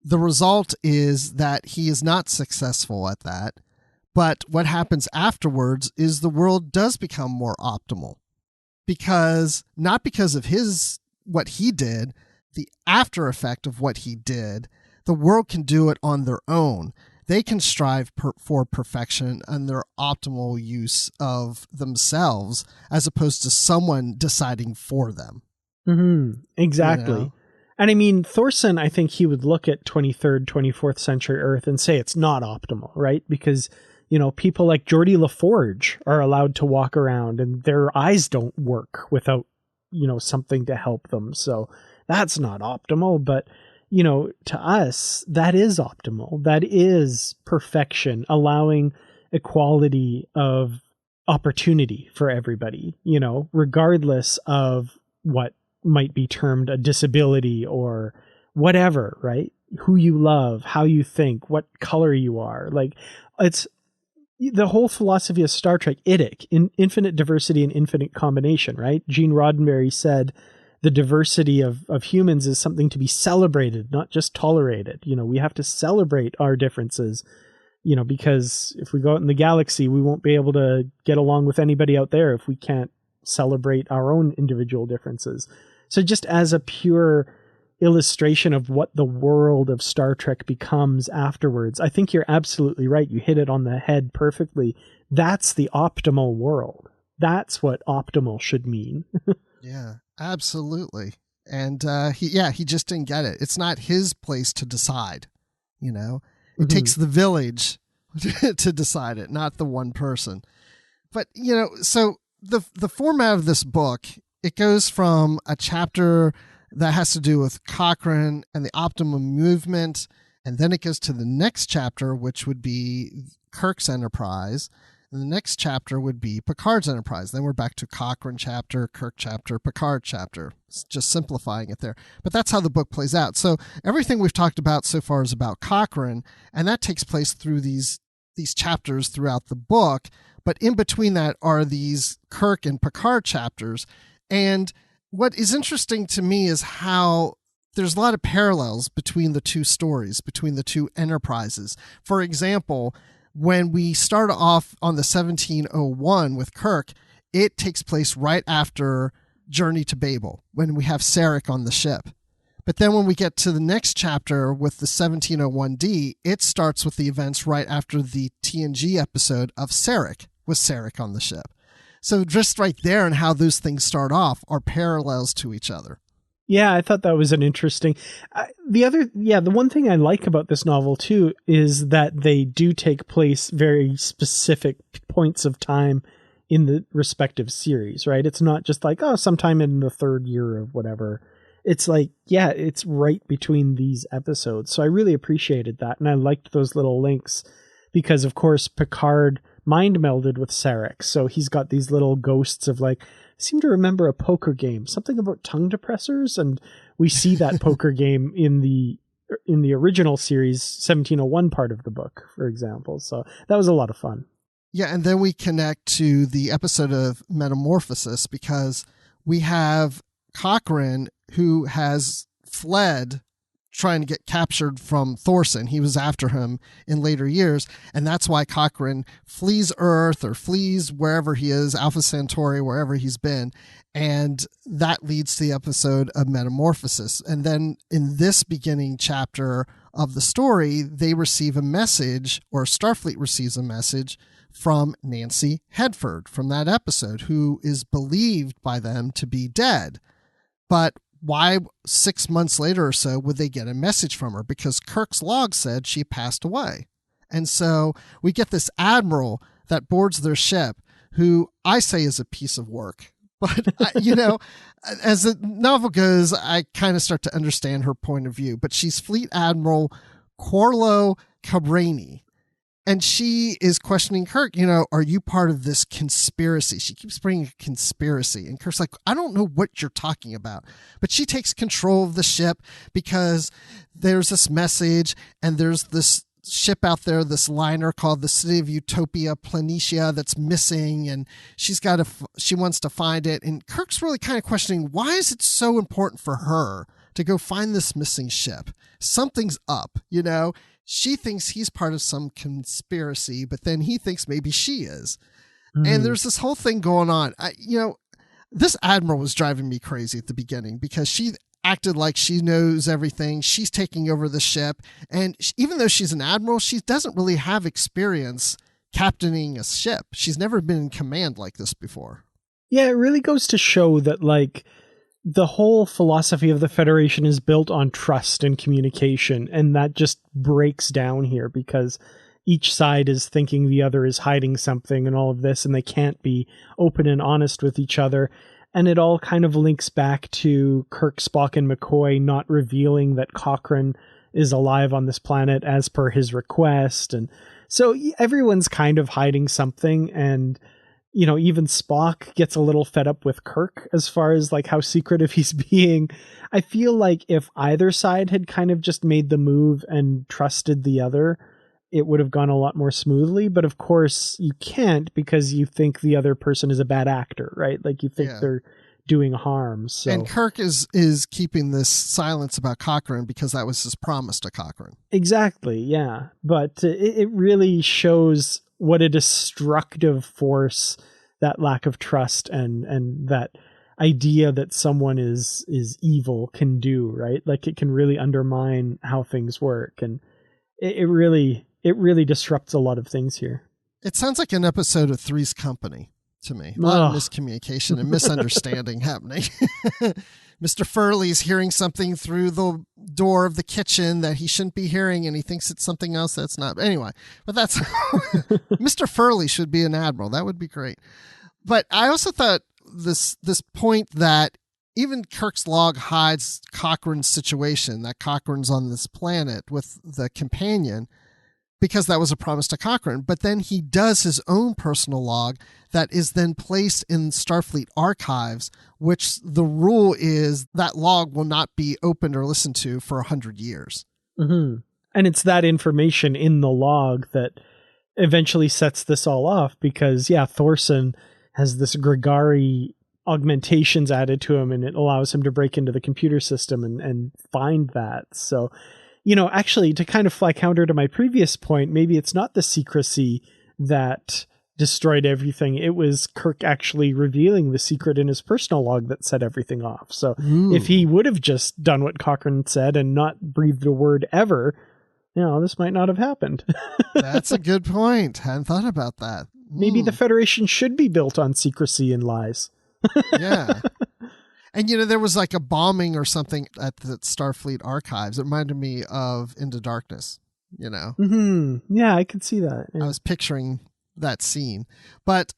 the result is that he is not successful at that. But what happens afterwards is the world does become more optimal. Not because of what he did, the after effect of what he did, the world can do it on their own. They can strive for perfection and their optimal use of themselves, as opposed to someone deciding for them. Mm-hmm. Exactly. And I mean, Thorson, I think he would look at 23rd, 24th century Earth and say it's not optimal, right? Because people like Geordie LaForge are allowed to walk around and their eyes don't work without, something to help them. So that's not optimal. But, to us, that is optimal. That is perfection, allowing equality of opportunity for everybody, regardless of what might be termed a disability or whatever, right? Who you love, how you think, what color you are. Like, it's the whole philosophy of Star Trek, infinite diversity and infinite combination, right? Gene Roddenberry said the diversity of humans is something to be celebrated, not just tolerated. We have to celebrate our differences, because if we go out in the galaxy, we won't be able to get along with anybody out there if we can't celebrate our own individual differences. So just as a pure, illustration of what the world of Star Trek becomes afterwards. I think you're absolutely right. You hit it on the head perfectly. That's the optimal world. That's what optimal should mean. Yeah, absolutely. And he just didn't get it. It's not his place to decide, you know. It takes the village to decide it, not the one person. But, you know, so the format of this book, it goes from a chapter that has to do with Cochrane and the Optimum movement, and then it goes to the next chapter, which would be Kirk's Enterprise, and the next chapter would be Picard's Enterprise. Then we're back to Cochrane chapter, Kirk chapter, Picard chapter. It's just simplifying it there. But that's how the book plays out. So everything we've talked about so far is about Cochrane, and that takes place through these chapters throughout the book. But in between that are these Kirk and Picard chapters. And what is interesting to me is how there's a lot of parallels between the two stories, between the two enterprises. For example, when we start off on the 1701 with Kirk, it takes place right after Journey to Babel, when we have Sarek on the ship. But then when we get to the next chapter with the 1701D, it starts with the events right after the TNG episode of Sarek, with Sarek on the ship. So just right there and how those things start off are parallels to each other. Yeah, I thought that was an interesting. The one thing I like about this novel too is that they do take place very specific points of time in the respective series, right? It's not just like, oh, sometime in the third year of whatever. It's like, yeah, it's right between these episodes. So I really appreciated that. And I liked those little links because, of course, Picard mind melded with Sarek. So he's got these little ghosts of like, I seem to remember a poker game, something about tongue depressors. And we see that poker game in the original series, 1701 part of the book, for example. So that was a lot of fun. Yeah. And then we connect to the episode of Metamorphosis because we have Cochrane who has fled trying to get captured from Thorson. He was after him in later years, and that's why Cochrane flees Earth or flees wherever he is, Alpha Centauri, wherever he's been, and that leads to the episode of Metamorphosis. And then in this beginning chapter of the story, they receive a message, or Starfleet receives a message from Nancy Hedford from that episode, who is believed by them to be dead. But why 6 months later or so would they get a message from her? Because Kirk's log said she passed away. And so we get this admiral that boards their ship, who I say is a piece of work. But, as the novel goes, I kind of start to understand her point of view. But she's Fleet Admiral Corlo Cabrini. And she is questioning Kirk, are you part of this conspiracy? She keeps bringing a conspiracy. And Kirk's like, I don't know what you're talking about. But she takes control of the ship because there's this message and there's this ship out there, this liner called the City of Utopia, Planitia, that's missing. And she wants to find it. And Kirk's really kind of questioning, why is it so important for her to go find this missing ship? Something's up, She thinks he's part of some conspiracy, but then he thinks maybe she is. And there's this whole thing going on. This admiral was driving me crazy at the beginning because she acted like she knows everything. She's taking over the ship. And even though she's an admiral, she doesn't really have experience captaining a ship. She's never been in command like this before. Yeah, it really goes to show that, the whole philosophy of the Federation is built on trust and communication, and that just breaks down here because each side is thinking the other is hiding something and all of this, and they can't be open and honest with each other. And it all kind of links back to Kirk, Spock, and McCoy not revealing that Cochrane is alive on this planet as per his request. And so everyone's kind of hiding something, and even Spock gets a little fed up with Kirk as far as how secretive he's being. I feel like if either side had kind of just made the move and trusted the other, it would have gone a lot more smoothly. But of course you can't, because you think the other person is a bad actor, right? You think they're doing harm. So. And Kirk is keeping this silence about Cochrane because that was his promise to Cochrane. Exactly. Yeah. But it really shows what a destructive force that lack of trust and that idea that someone is evil can do, right? Like it can really undermine how things work, and it really disrupts a lot of things here. It sounds like an episode of Three's Company to me. A lot of miscommunication and misunderstanding happening. Mr. Furley's hearing something through the door of the kitchen that he shouldn't be hearing, and he thinks it's something else that's not. Anyway, but that's Mr. Furley should be an admiral. That would be great. But I also thought this point that even Kirk's log hides Cochrane's situation, that Cochrane's on this planet with the companion, because that was a promise to Cochrane. But then he does his own personal log that is then placed in Starfleet archives, which the rule is that log will not be opened or listened to for 100 years. Mm-hmm. And it's that information in the log that eventually sets this all off, because, Thorson has this Grigari augmentations added to him, and it allows him to break into the computer system and find that. So, actually, to kind of fly counter to my previous point, maybe it's not the secrecy that destroyed everything. It was Kirk actually revealing the secret in his personal log that set everything off. So if he would have just done what Cochrane said and not breathed a word ever, this might not have happened. That's a good point. Hadn't thought about that. Maybe the Federation should be built on secrecy and lies. Yeah. And, there was like a bombing or something at the Starfleet archives. It reminded me of Into Darkness, Mm-hmm. Yeah, I could see that. Yeah. I was picturing that scene. But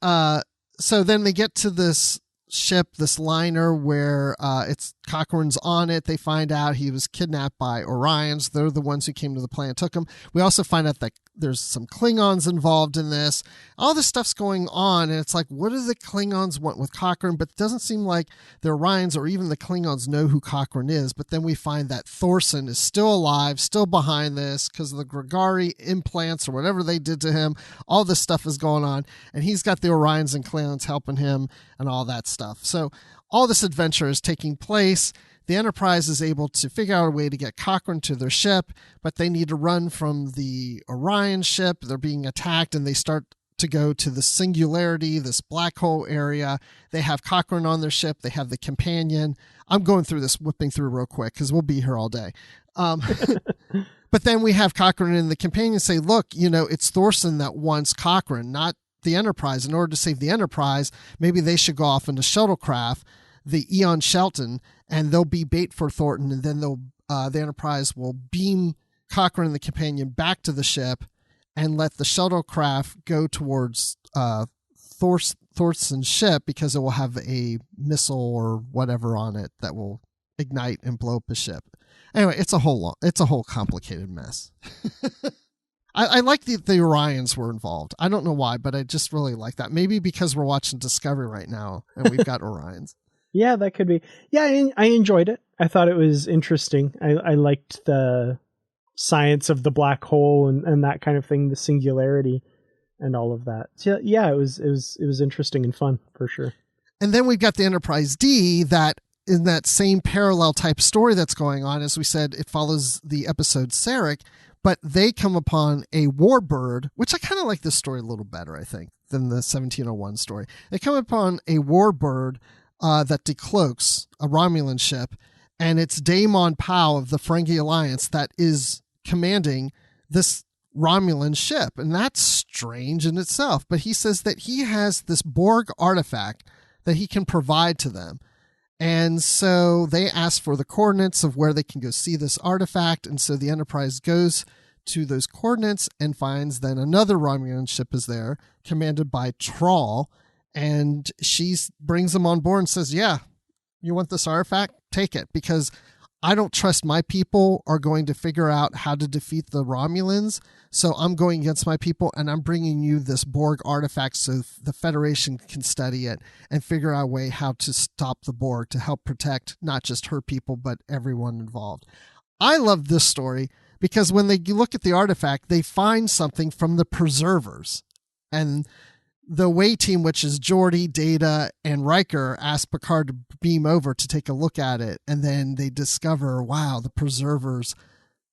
so then they get to this ship, this liner where it's Cochrane's on it. They find out he was kidnapped by Orions. They're the ones who came to the planet, took him. We also find out that there's some Klingons involved in this. All this stuff's going on, and it's like, what do the Klingons want with Cochrane? But it doesn't seem like the Orions or even the Klingons know who Cochrane is. But then we find that Thorson is still alive, still behind this because of the Grigari implants or whatever they did to him. All this stuff is going on, and he's got the Orions and Klingons helping him and all that stuff. So all this adventure is taking place. The Enterprise is able to figure out a way to get Cochrane to their ship, but they need to run from the Orion ship. They're being attacked, and they start to go to the Singularity, this black hole area. They have Cochrane on their ship. They have the companion. I'm going through this, whipping through real quick because we'll be here all day. But then we have Cochrane and the companion say, look, it's Thorson that wants Cochrane, not the Enterprise. In order to save the Enterprise, maybe they should go off into shuttlecraft, the Eon Shelton, and they'll be bait for Thornton, and then the Enterprise will beam Cochrane and the companion back to the ship and let the shuttlecraft go towards Thorson's ship, because it will have a missile or whatever on it that will ignite and blow up the ship. Anyway, it's a whole complicated mess. I like the Orions were involved. I don't know why, but I just really like that. Maybe because we're watching Discovery right now and we've got Orions. Yeah, that could be. Yeah, I enjoyed it. I thought it was interesting. I liked the science of the black hole and that kind of thing, the singularity and all of that. So, yeah, it was interesting and fun for sure. And then we've got the Enterprise D that in that same parallel type story that's going on. As we said, it follows the episode Sarek, but they come upon a warbird, which I kind of like this story a little better, I think, than the 1701 story. They come upon a warbird that decloaks a Romulan ship, and it's Damon Powell of the Ferengi Alliance that is commanding this Romulan ship. And that's strange in itself, but he says that he has this Borg artifact that he can provide to them. And so they ask for the coordinates of where they can go see this artifact. And so the Enterprise goes to those coordinates and finds then another Romulan ship is there, commanded by Trawl. And she brings them on board and says, yeah, you want this artifact? Take it, because I don't trust my people are going to figure out how to defeat the Romulans. So I'm going against my people, and I'm bringing you this Borg artifact so the Federation can study it and figure out a way how to stop the Borg to help protect not just her people, but everyone involved. I love this story because when they look at the artifact, they find something from the preservers. And the away team, which is Geordi, Data, and Riker, ask Picard to beam over to take a look at it. And then they discover, wow, the preservers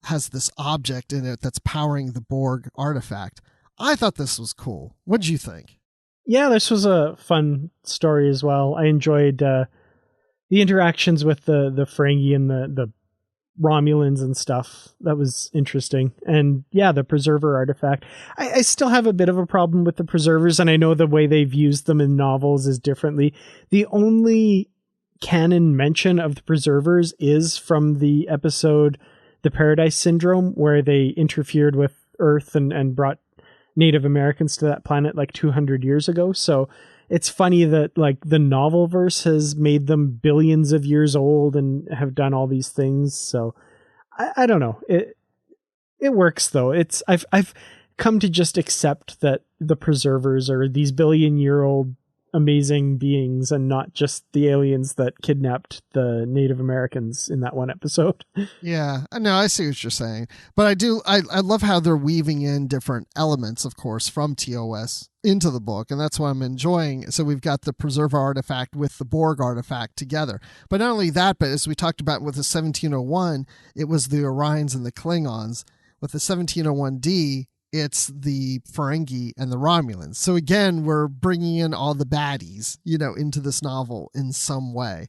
has this object in it that's powering the Borg artifact. I thought this was cool. What did you think? Yeah, this was a fun story as well. I enjoyed the interactions with the Ferengi and the Romulans and stuff, that was interesting. And yeah, the preserver artifact. I still have a bit of a problem with the preservers, and I know the way they've used them in novels is differently. The only canon mention of the preservers is from the episode The Paradise Syndrome, where they interfered with Earth and brought Native Americans to that planet like 200 years ago. So it's funny that like the novel verse has made them billions of years old and have done all these things. So I don't know. It works though. I've come to just accept that the preservers are these billion-year-old amazing beings and not just the aliens that kidnapped the Native Americans in that one episode. Yeah, no, I see what you're saying. But I love how they're weaving in different elements, of course, from TOS into the book, and that's what I'm enjoying. So we've got the Preserver artifact with the Borg artifact together. But not only that, but as we talked about with the 1701, it was the Orions and the Klingons. With the 1701D, it's the Ferengi and the Romulans. So again, we're bringing in all the baddies, into this novel in some way.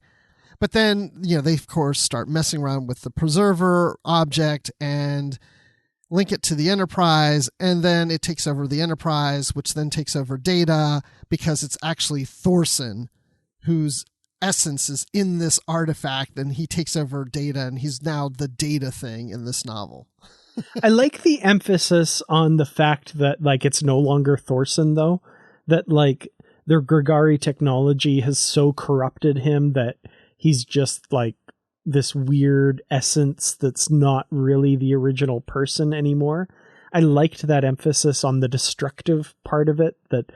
But then, they of course start messing around with the Preserver object and link it to the Enterprise, and then it takes over the Enterprise, which then takes over Data, because it's actually Thorson whose essence is in this artifact, and he takes over Data, and he's now the Data thing in this novel. I like the emphasis on the fact that like it's no longer Thorson though, that like their Grigari technology has so corrupted him that he's just like this weird essence that's not really the original person anymore. I liked that emphasis on the destructive part of it, that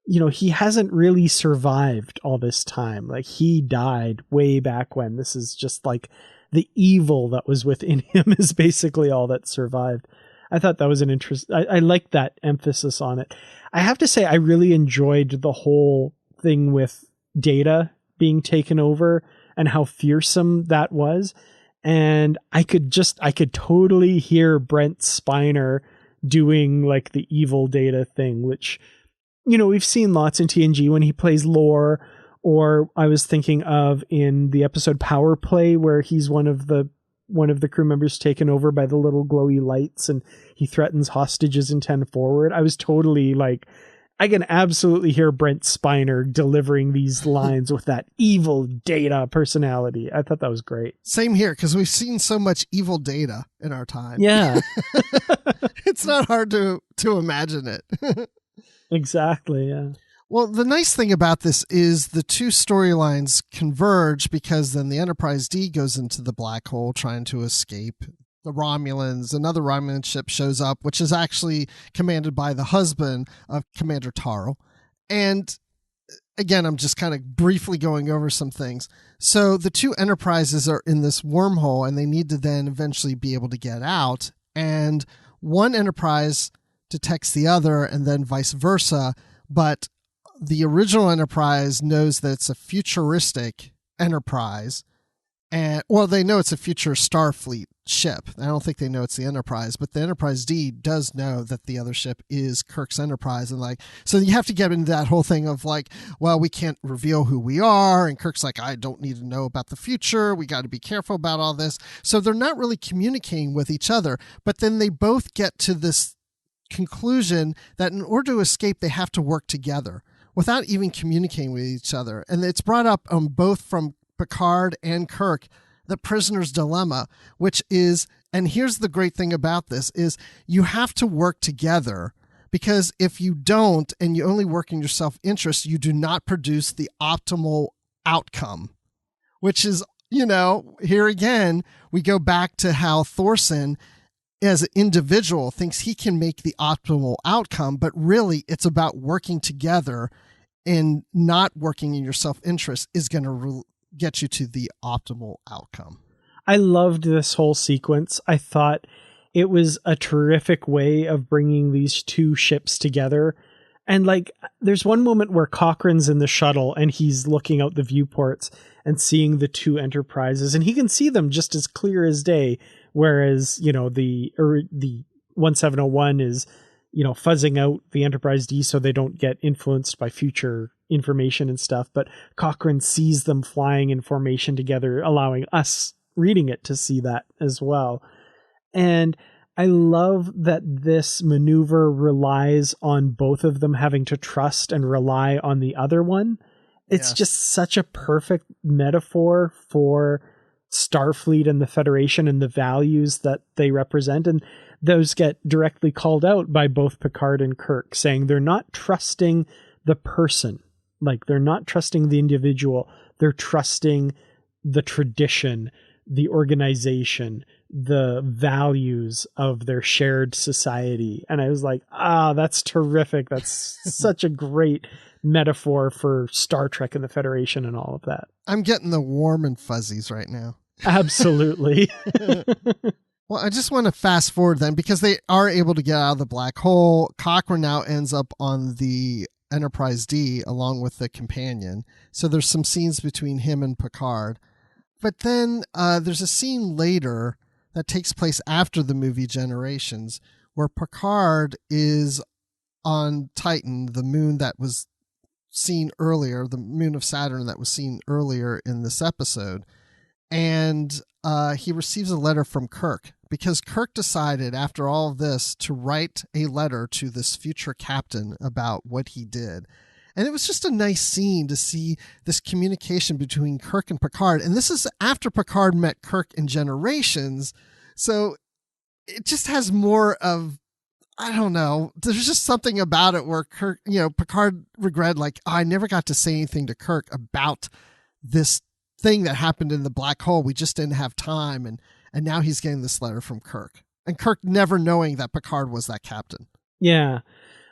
he hasn't really survived all this time. Like he died way back when. This is just like the evil that was within him is basically all that survived. I thought that was an interest. I like that emphasis on it. I have to say, I really enjoyed the whole thing with Data being taken over and how fearsome that was. And I could totally hear Brent Spiner doing like the evil Data thing, which, we've seen lots in TNG when he plays Lore. Or I was thinking of in the episode Power Play, where he's one of the crew members taken over by the little glowy lights and he threatens hostages in 10 Forward. I was totally like, I can absolutely hear Brent Spiner delivering these lines with that evil Data personality. I thought that was great. Same here, because we've seen so much evil Data in our time. Yeah. It's not hard to imagine it. Exactly, yeah. Well, the nice thing about this is the two storylines converge, because then the Enterprise D goes into the black hole trying to escape. The Romulans, another Romulan ship shows up, which is actually commanded by the husband of Commander Taro. And again, I'm just kind of briefly going over some things. So the two Enterprises are in this wormhole, and they need to then eventually be able to get out. And one Enterprise detects the other, and then vice versa. But the original Enterprise knows that it's a futuristic Enterprise, and they know it's a future Starfleet ship. I don't think they know it's the Enterprise, but the Enterprise D does know that the other ship is Kirk's Enterprise, and like, so you have to get into that whole thing of like, well, we can't reveal who we are, and Kirk's like, I don't need to know about the future. We got to be careful about all this. So they're not really communicating with each other, but then they both get to this conclusion that in order to escape, they have to work together without even communicating with each other. And it's brought up both from Picard and Kirk, the prisoner's dilemma, which is, and here's the great thing about this, is you have to work together, because if you don't, and you only work in your self-interest, you do not produce the optimal outcome, which is, here again, we go back to how Thorson as an individual thinks he can make the optimal outcome, but really it's about working together, and not working in your self-interest is going to get you to the optimal outcome. I loved this whole sequence. I thought it was a terrific way of bringing these two ships together. And like, there's one moment where Cochrane's in the shuttle and he's looking out the viewports and seeing the two Enterprises, and he can see them just as clear as day. Whereas, the 1701 is, fuzzing out the Enterprise D so they don't get influenced by future information and stuff, but Cochrane sees them flying in formation together, allowing us reading it to see that as well. And I love that this maneuver relies on both of them having to trust and rely on the other one. It's just such a perfect metaphor for Starfleet and the Federation and the values that they represent. And those get directly called out by both Picard and Kirk, saying they're not trusting the person. Like, they're not trusting the individual. They're trusting the tradition, the organization, the values of their shared society. And I was like, that's terrific. That's such a great metaphor for Star Trek and the Federation and all of that. I'm getting the warm and fuzzies right now. Absolutely. Well, I just want to fast forward then, because they are able to get out of the black hole. Cochrane now ends up on the Enterprise D along with the companion. So there's some scenes between him and Picard. But then there's a scene later that takes place after the movie Generations, where Picard is on Titan, the moon that was seen earlier, the moon of Saturn that was seen earlier in this episode. And he receives a letter from Kirk, because Kirk decided after all of this to write a letter to this future captain about what he did. And it was just a nice scene to see this communication between Kirk and Picard. And this is after Picard met Kirk in Generations. So it just has more of, I don't know, there's just something about it where Kirk, Picard regretted, like, I never got to say anything to Kirk about this thing that happened in the black hole. We just didn't have time. And now he's getting this letter from Kirk. And Kirk never knowing that Picard was that captain. Yeah.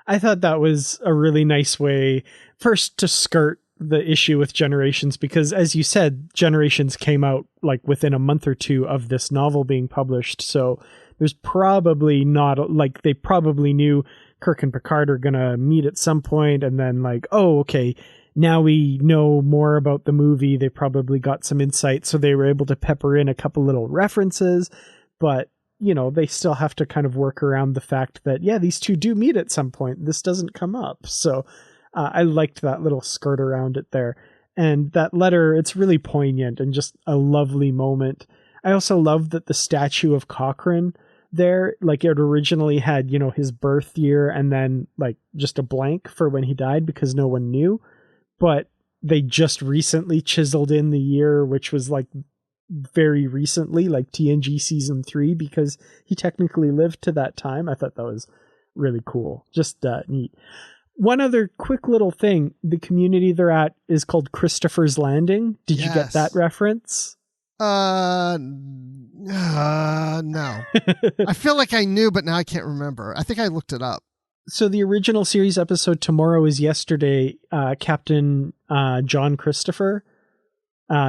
I thought that was a really nice way, first, to skirt the issue with Generations, because as you said, Generations came out like within a month or two of this novel being published. So there's probably not, like, they probably knew Kirk and Picard are going to meet at some point, and then like, oh, okay, now we know more about the movie. They probably got some insight, so they were able to pepper in a couple little references, but they still have to kind of work around the fact that, yeah, these two do meet at some point. This doesn't come up. So I liked that little skirt around it there. And that letter, it's really poignant and just a lovely moment. I also love that the statue of Cochrane there, like, it originally had, his birth year and then like just a blank for when he died because no one knew. But they just recently chiseled in the year, which was like very recently, like TNG season 3, because he technically lived to that time. I thought that was really cool. Just neat. One other quick little thing. The community they're at is called Christopher's Landing. Did you get that reference? No. I feel like I knew, but now I can't remember. I think I looked it up. So the original series episode Tomorrow is Yesterday, Captain John Christopher,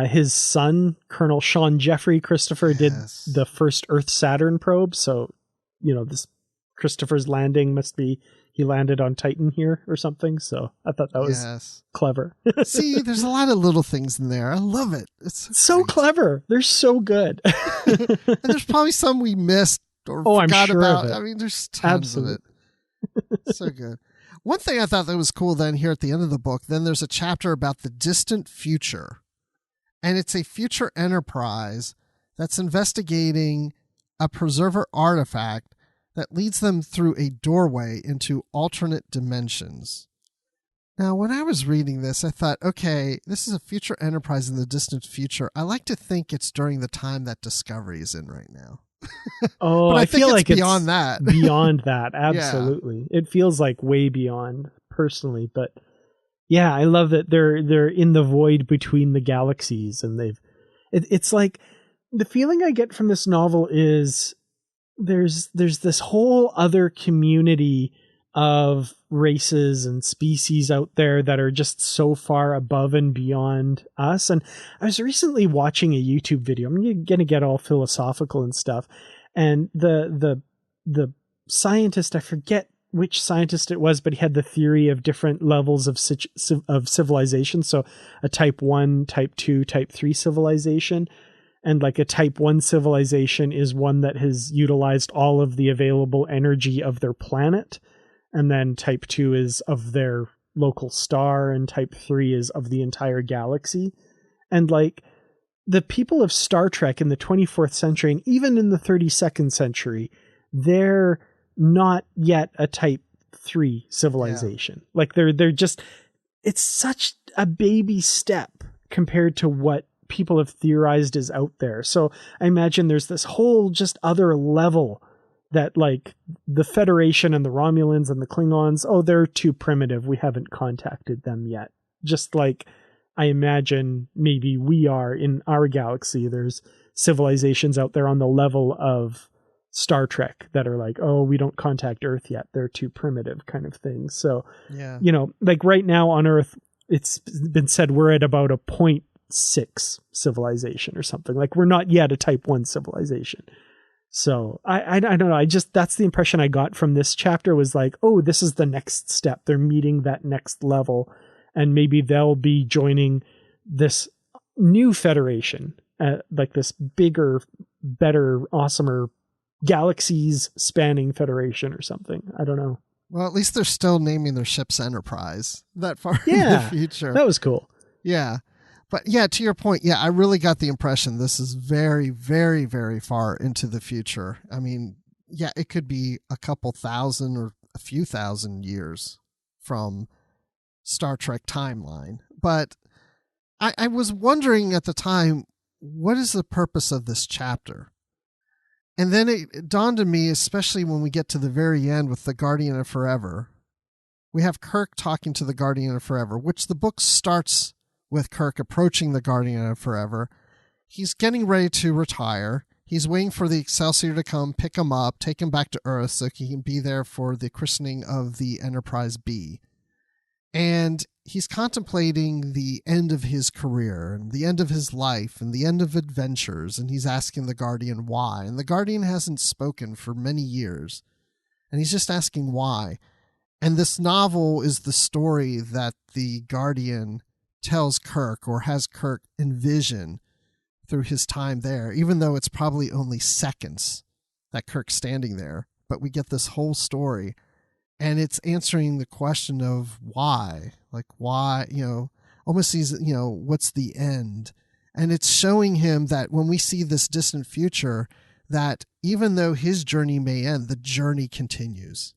his son, Colonel Sean Jeffrey Christopher, did the first Earth-Saturn probe. So, this Christopher's Landing must be, he landed on Titan here or something. So I thought that was clever. See, there's a lot of little things in there. I love it. It's so clever. They're so good. And there's probably some we missed or forgot about. I mean, there's tons of it. So good. One thing I thought that was cool then here at the end of the book, then there's a chapter about the distant future. And it's a future enterprise that's investigating a preserver artifact that leads them through a doorway into alternate dimensions. Now, when I was reading this, I thought, okay, this is a future enterprise in the distant future. I like to think it's during the time that Discovery is in right now. Oh, but I feel like it's beyond that. Beyond that, absolutely. Yeah. It feels like way beyond, personally. But yeah, I love that they're in the void between the galaxies, and it's like, the feeling I get from this novel is there's this whole other community of races and species out there that are just so far above and beyond us. And I was recently watching a YouTube video. I'm going to get all philosophical and stuff. And the scientist, I forget which scientist it was, but he had the theory of different levels of civilization. So a type 1, type 2, type 3 civilization. And like a type 1 civilization is one that has utilized all of the available energy of their planet. And then type 2 is of their local star, and type 3 is of the entire galaxy. And like the people of Star Trek in the 24th century, and even in the 32nd century, they're not yet a type 3 civilization. Yeah. Like they're just, it's such a baby step compared to what people have theorized is out there. So I imagine there's this whole just other level that like the Federation and the Romulans and the Klingons, oh, they're too primitive. We haven't contacted them yet. Just like I imagine maybe we are in our galaxy. There's civilizations out there on the level of Star Trek that are like, oh, we don't contact Earth yet. They're too primitive kind of thing. So, yeah, you know, like right now on Earth, it's been said we're at about a 0.6 civilization or something. Like we're not yet a type 1 civilization. So I don't know. That's the impression I got from this chapter was like, oh, this is the next step. They're meeting that next level, and maybe they'll be joining this new Federation, like this bigger, better, awesomer, galaxies spanning Federation or something. I don't know. Well, at least they're still naming their ships Enterprise that far in the future. That was cool. Yeah. But yeah, to your point, yeah, I really got the impression this is very, very, very far into the future. I mean, yeah, it could be a couple thousand or a few thousand years from Star Trek timeline. But I was wondering at the time, what is the purpose of this chapter? And then it dawned on me, especially when we get to the very end with the Guardian of Forever. We have Kirk talking to the Guardian of Forever, which the book starts with Kirk approaching the Guardian of Forever. He's getting ready to retire. He's waiting for the Excelsior to come pick him up, take him back to Earth so he can be there for the christening of the Enterprise B. And he's contemplating the end of his career and the end of his life and the end of adventures. And he's asking the Guardian why. And the Guardian hasn't spoken for many years. And he's just asking why. And this novel is the story that the Guardian tells Kirk, or has Kirk envision through his time there, even though it's probably only seconds that Kirk's standing there. But we get this whole story, and it's answering the question of why, like why, you know, almost these, you know, what's the end? And it's showing him that when we see this distant future, that even though his journey may end, the journey continues.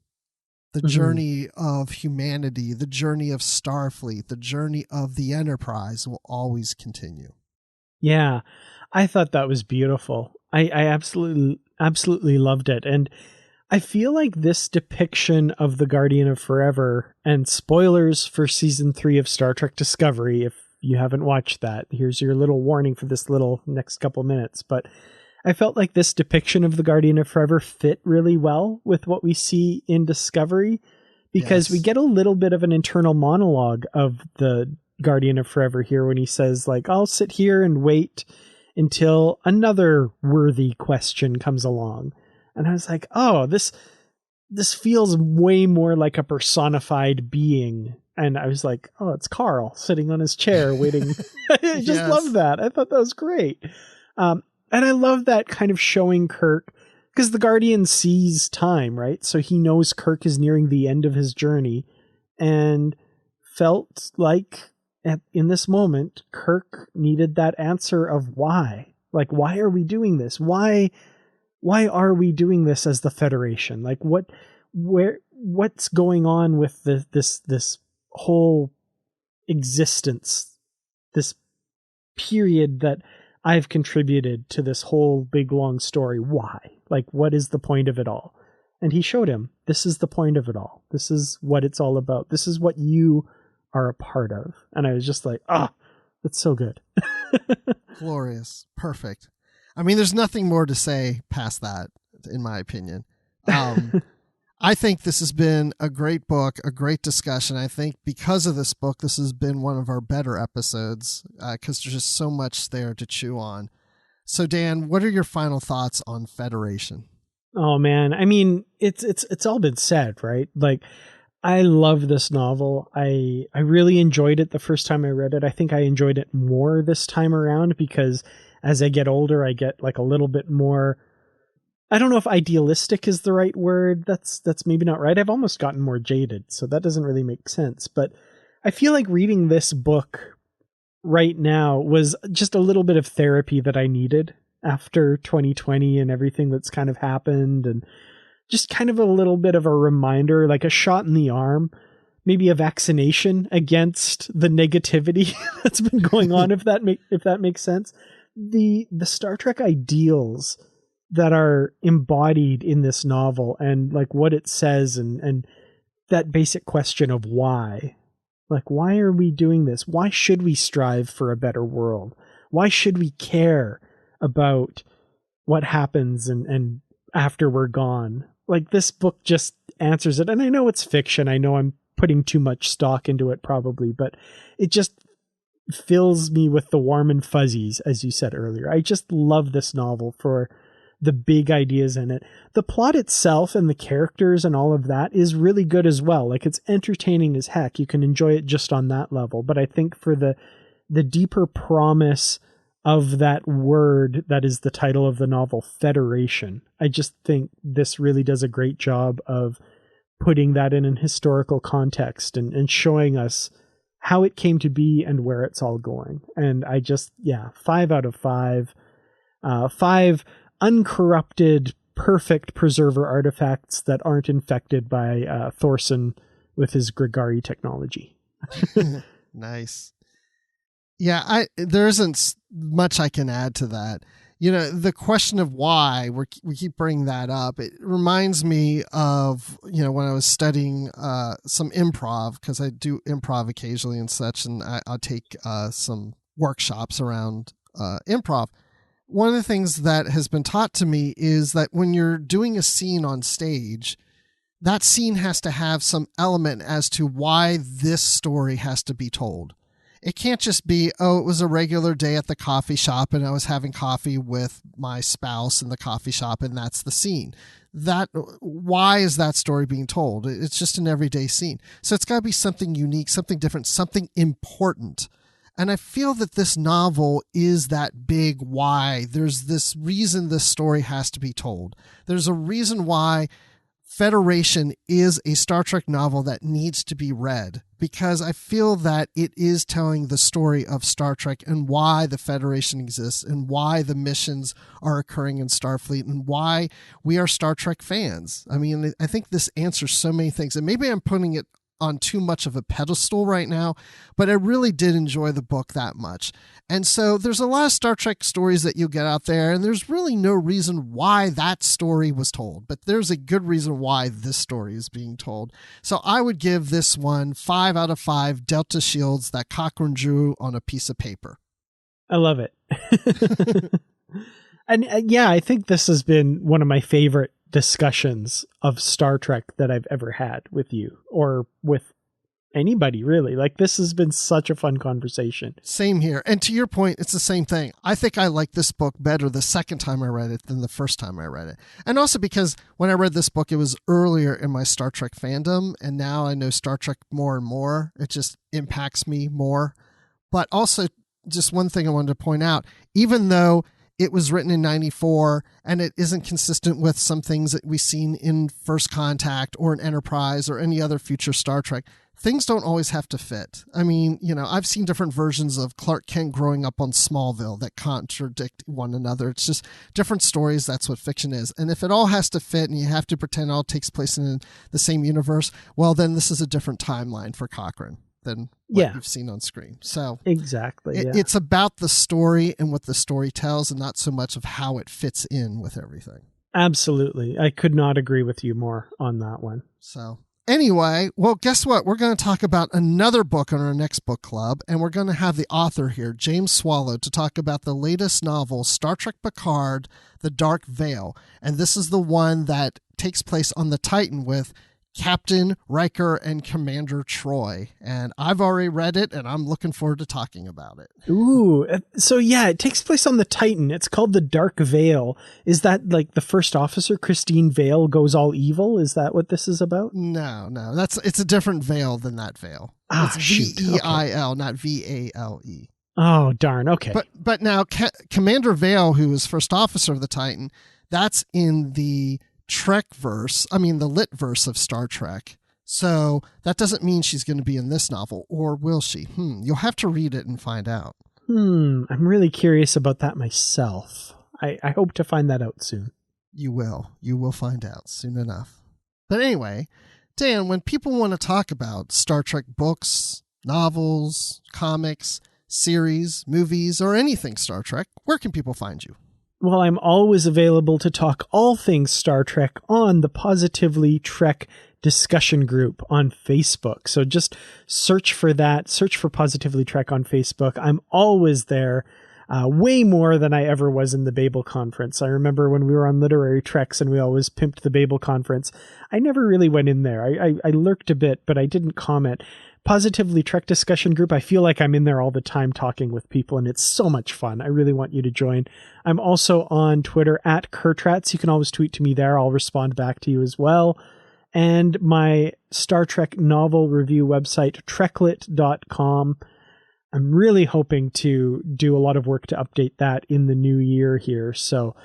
The journey of humanity, the journey of Starfleet, the journey of the Enterprise will always continue. Yeah, I thought that was beautiful. I absolutely loved it. And I feel like this depiction of the Guardian of Forever, and spoilers for season 3 of Star Trek Discovery, if you haven't watched that, here's your little warning for this little next couple minutes. But I felt like this depiction of the Guardian of Forever fit really well with what we see in Discovery, because we get a little bit of an internal monologue of the Guardian of Forever here when he says, like, I'll sit here and wait until another worthy question comes along. And I was like, oh, this feels way more like a personified being. And I was like, oh, it's Carl sitting on his chair waiting. I just love that. I thought that was great. And I love that kind of showing Kirk, because the Guardian sees time, right? So he knows Kirk is nearing the end of his journey, and felt like in this moment, Kirk needed that answer of why. Like, why are we doing this? Why are we doing this as the Federation? Like, what's going on with this whole existence, this period that I've contributed to this whole big long story. Why? Like, what is the point of it all? And he showed him, this is the point of it all. This is what it's all about. This is what you are a part of. And I was just like, that's so good. Glorious. Perfect. I mean, there's nothing more to say past that, in my opinion. I think this has been a great book, a great discussion. I think because of this book, this has been one of our better episodes, because there's just so much there to chew on. So, Dan, what are your final thoughts on Federation? Oh, man. I mean, it's all been said, right? Like, I love this novel. I really enjoyed it the first time I read it. I think I enjoyed it more this time around, because as I get older, I get like a little bit more, I don't know if idealistic is the right word. That's maybe not right. I've almost gotten more jaded, so that doesn't really make sense. But I feel like reading this book right now was just a little bit of therapy that I needed after 2020 and everything that's kind of happened, and just kind of a little bit of a reminder, like a shot in the arm, maybe a vaccination against the negativity that's been going on, if that makes sense. The Star Trek ideals that are embodied in this novel, and like what it says, and that basic question of why. Like, why are we doing this? Why should we strive for a better world? Why should we care about what happens and after we're gone? Like, this book just answers it. And I know it's fiction. I know I'm putting too much stock into it probably, but it just fills me with the warm and fuzzies, as you said earlier. I just love this novel for the big ideas in it. The plot itself and the characters and all of that is really good as well. Like, it's entertaining as heck. You can enjoy it just on that level. But I think for the deeper promise of that word that is the title of the novel, Federation, I just think this really does a great job of putting that in an historical context and showing us how it came to be and where it's all going. And I just, 5 out of 5. 5 uncorrupted, perfect preserver artifacts that aren't infected by Thorson with his Grigari technology. Nice. Yeah, there isn't much I can add to that. You know, the question of why, we keep bringing that up. It reminds me of, you know, when I was studying some improv, because I do improv occasionally and such, and I'll take some workshops around improv. One of the things that has been taught to me is that when you're doing a scene on stage, that scene has to have some element as to why this story has to be told. It can't just be, it was a regular day at the coffee shop and I was having coffee with my spouse in the coffee shop and that's the scene. Why is that story being told? It's just an everyday scene. So it's got to be something unique, something different, something important. And I feel that this novel is that big why. There's this reason this story has to be told. There's a reason why Federation is a Star Trek novel that needs to be read, because I feel that it is telling the story of Star Trek and why the Federation exists and why the missions are occurring in Starfleet and why we are Star Trek fans. I mean, I think this answers so many things, and maybe I'm putting it on too much of a pedestal right now, but I really did enjoy the book that much. And so there's a lot of Star Trek stories that you get out there, and there's really no reason why that story was told, but there's a good reason why this story is being told. So I would give this one 5 out of 5 Delta shields that Cochrane drew on a piece of paper. I love it. And I think this has been one of my favorite discussions of Star Trek that I've ever had with you or with anybody, really. Like, this has been such a fun conversation. Same here. And to your point, it's the same thing. I think I like this book better the second time I read it than the first time I read it. And also because when I read this book, it was earlier in my Star Trek fandom, and now I know Star Trek more and more. It just impacts me more. But also, just one thing I wanted to point out, even though it was written in 94 and it isn't consistent with some things that we've seen in First Contact or in Enterprise or any other future Star Trek, things don't always have to fit. I mean, you know, I've seen different versions of Clark Kent growing up on Smallville that contradict one another. It's just different stories. That's what fiction is. And if it all has to fit and you have to pretend it all takes place in the same universe, well, then this is a different timeline for Cochrane than what you've seen on screen. So exactly, it's about the story and what the story tells, and not so much of how it fits in with everything. Absolutely. I could not agree with you more on that one. So anyway, well, guess what? We're going to talk about another book on our next book club, and we're going to have the author here, James Swallow, to talk about the latest novel, Star Trek Picard, The Dark Veil. And this is the one that takes place on the Titan with Captain Riker and Commander Troy. And I've already read it, and I'm looking forward to talking about it. Ooh, so it takes place on the Titan. It's called The Dark Veil. Is that like the first officer, Christine Vale, goes all evil? Is that what this is about? No. It's a different veil than that veil. It's V-E-I-L, not V-A-L-E. Oh, darn. Okay. But now Commander Vale, who is first officer of the Titan, that's in the Trek verse, the lit verse of Star Trek. So that doesn't mean she's going to be in this novel, or will she? You'll have to read it and find out. I'm really curious about that myself. I hope to find that out soon. You will. You will find out soon enough. But anyway, Dan, when people want to talk about Star Trek books, novels, comics, series, movies, or anything Star Trek, where can people find you? Well, I'm always available to talk all things Star Trek on the Positively Trek discussion group on Facebook. So just search for that. Search for Positively Trek on Facebook. I'm always there. Way more than I ever was in the Babel Conference. I remember when we were on Literary Treks and we always pimped the Babel Conference. I never really went in there. I lurked a bit, but I didn't comment. Positively Trek discussion group, I feel like I'm in there all the time talking with people, and it's so much fun. I really want you to join. I'm also on Twitter at Kurtrats. You can always tweet to me there. I'll respond back to you as well. And my Star Trek novel review website, treklit.com. I'm really hoping to do a lot of work to update that in the new year here. So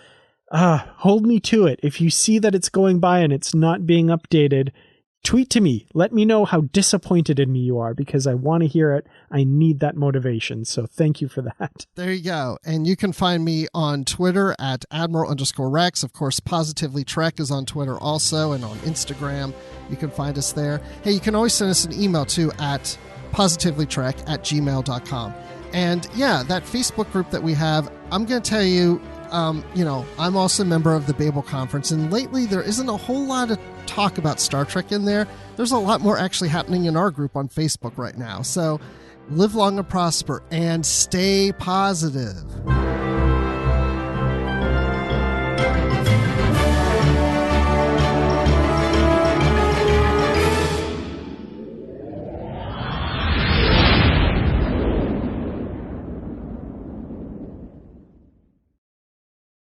hold me to it. If you see that it's going by and it's not being updated, tweet to me. Let me know how disappointed in me you are, because I want to hear it. I need that motivation. So thank you for that. There you go. And you can find me on Twitter at Admiral_Rex. Of course, Positively Trek is on Twitter also, and on Instagram. You can find us there. Hey, you can always send us an email too at positivelytrek@gmail.com. And yeah, that Facebook group that we have, I'm going to tell you, I'm also a member of the Babel Conference, and lately there isn't a whole lot of talk about Star Trek in there. There's a lot more actually happening in our group on Facebook right now. So live long and prosper and stay positive.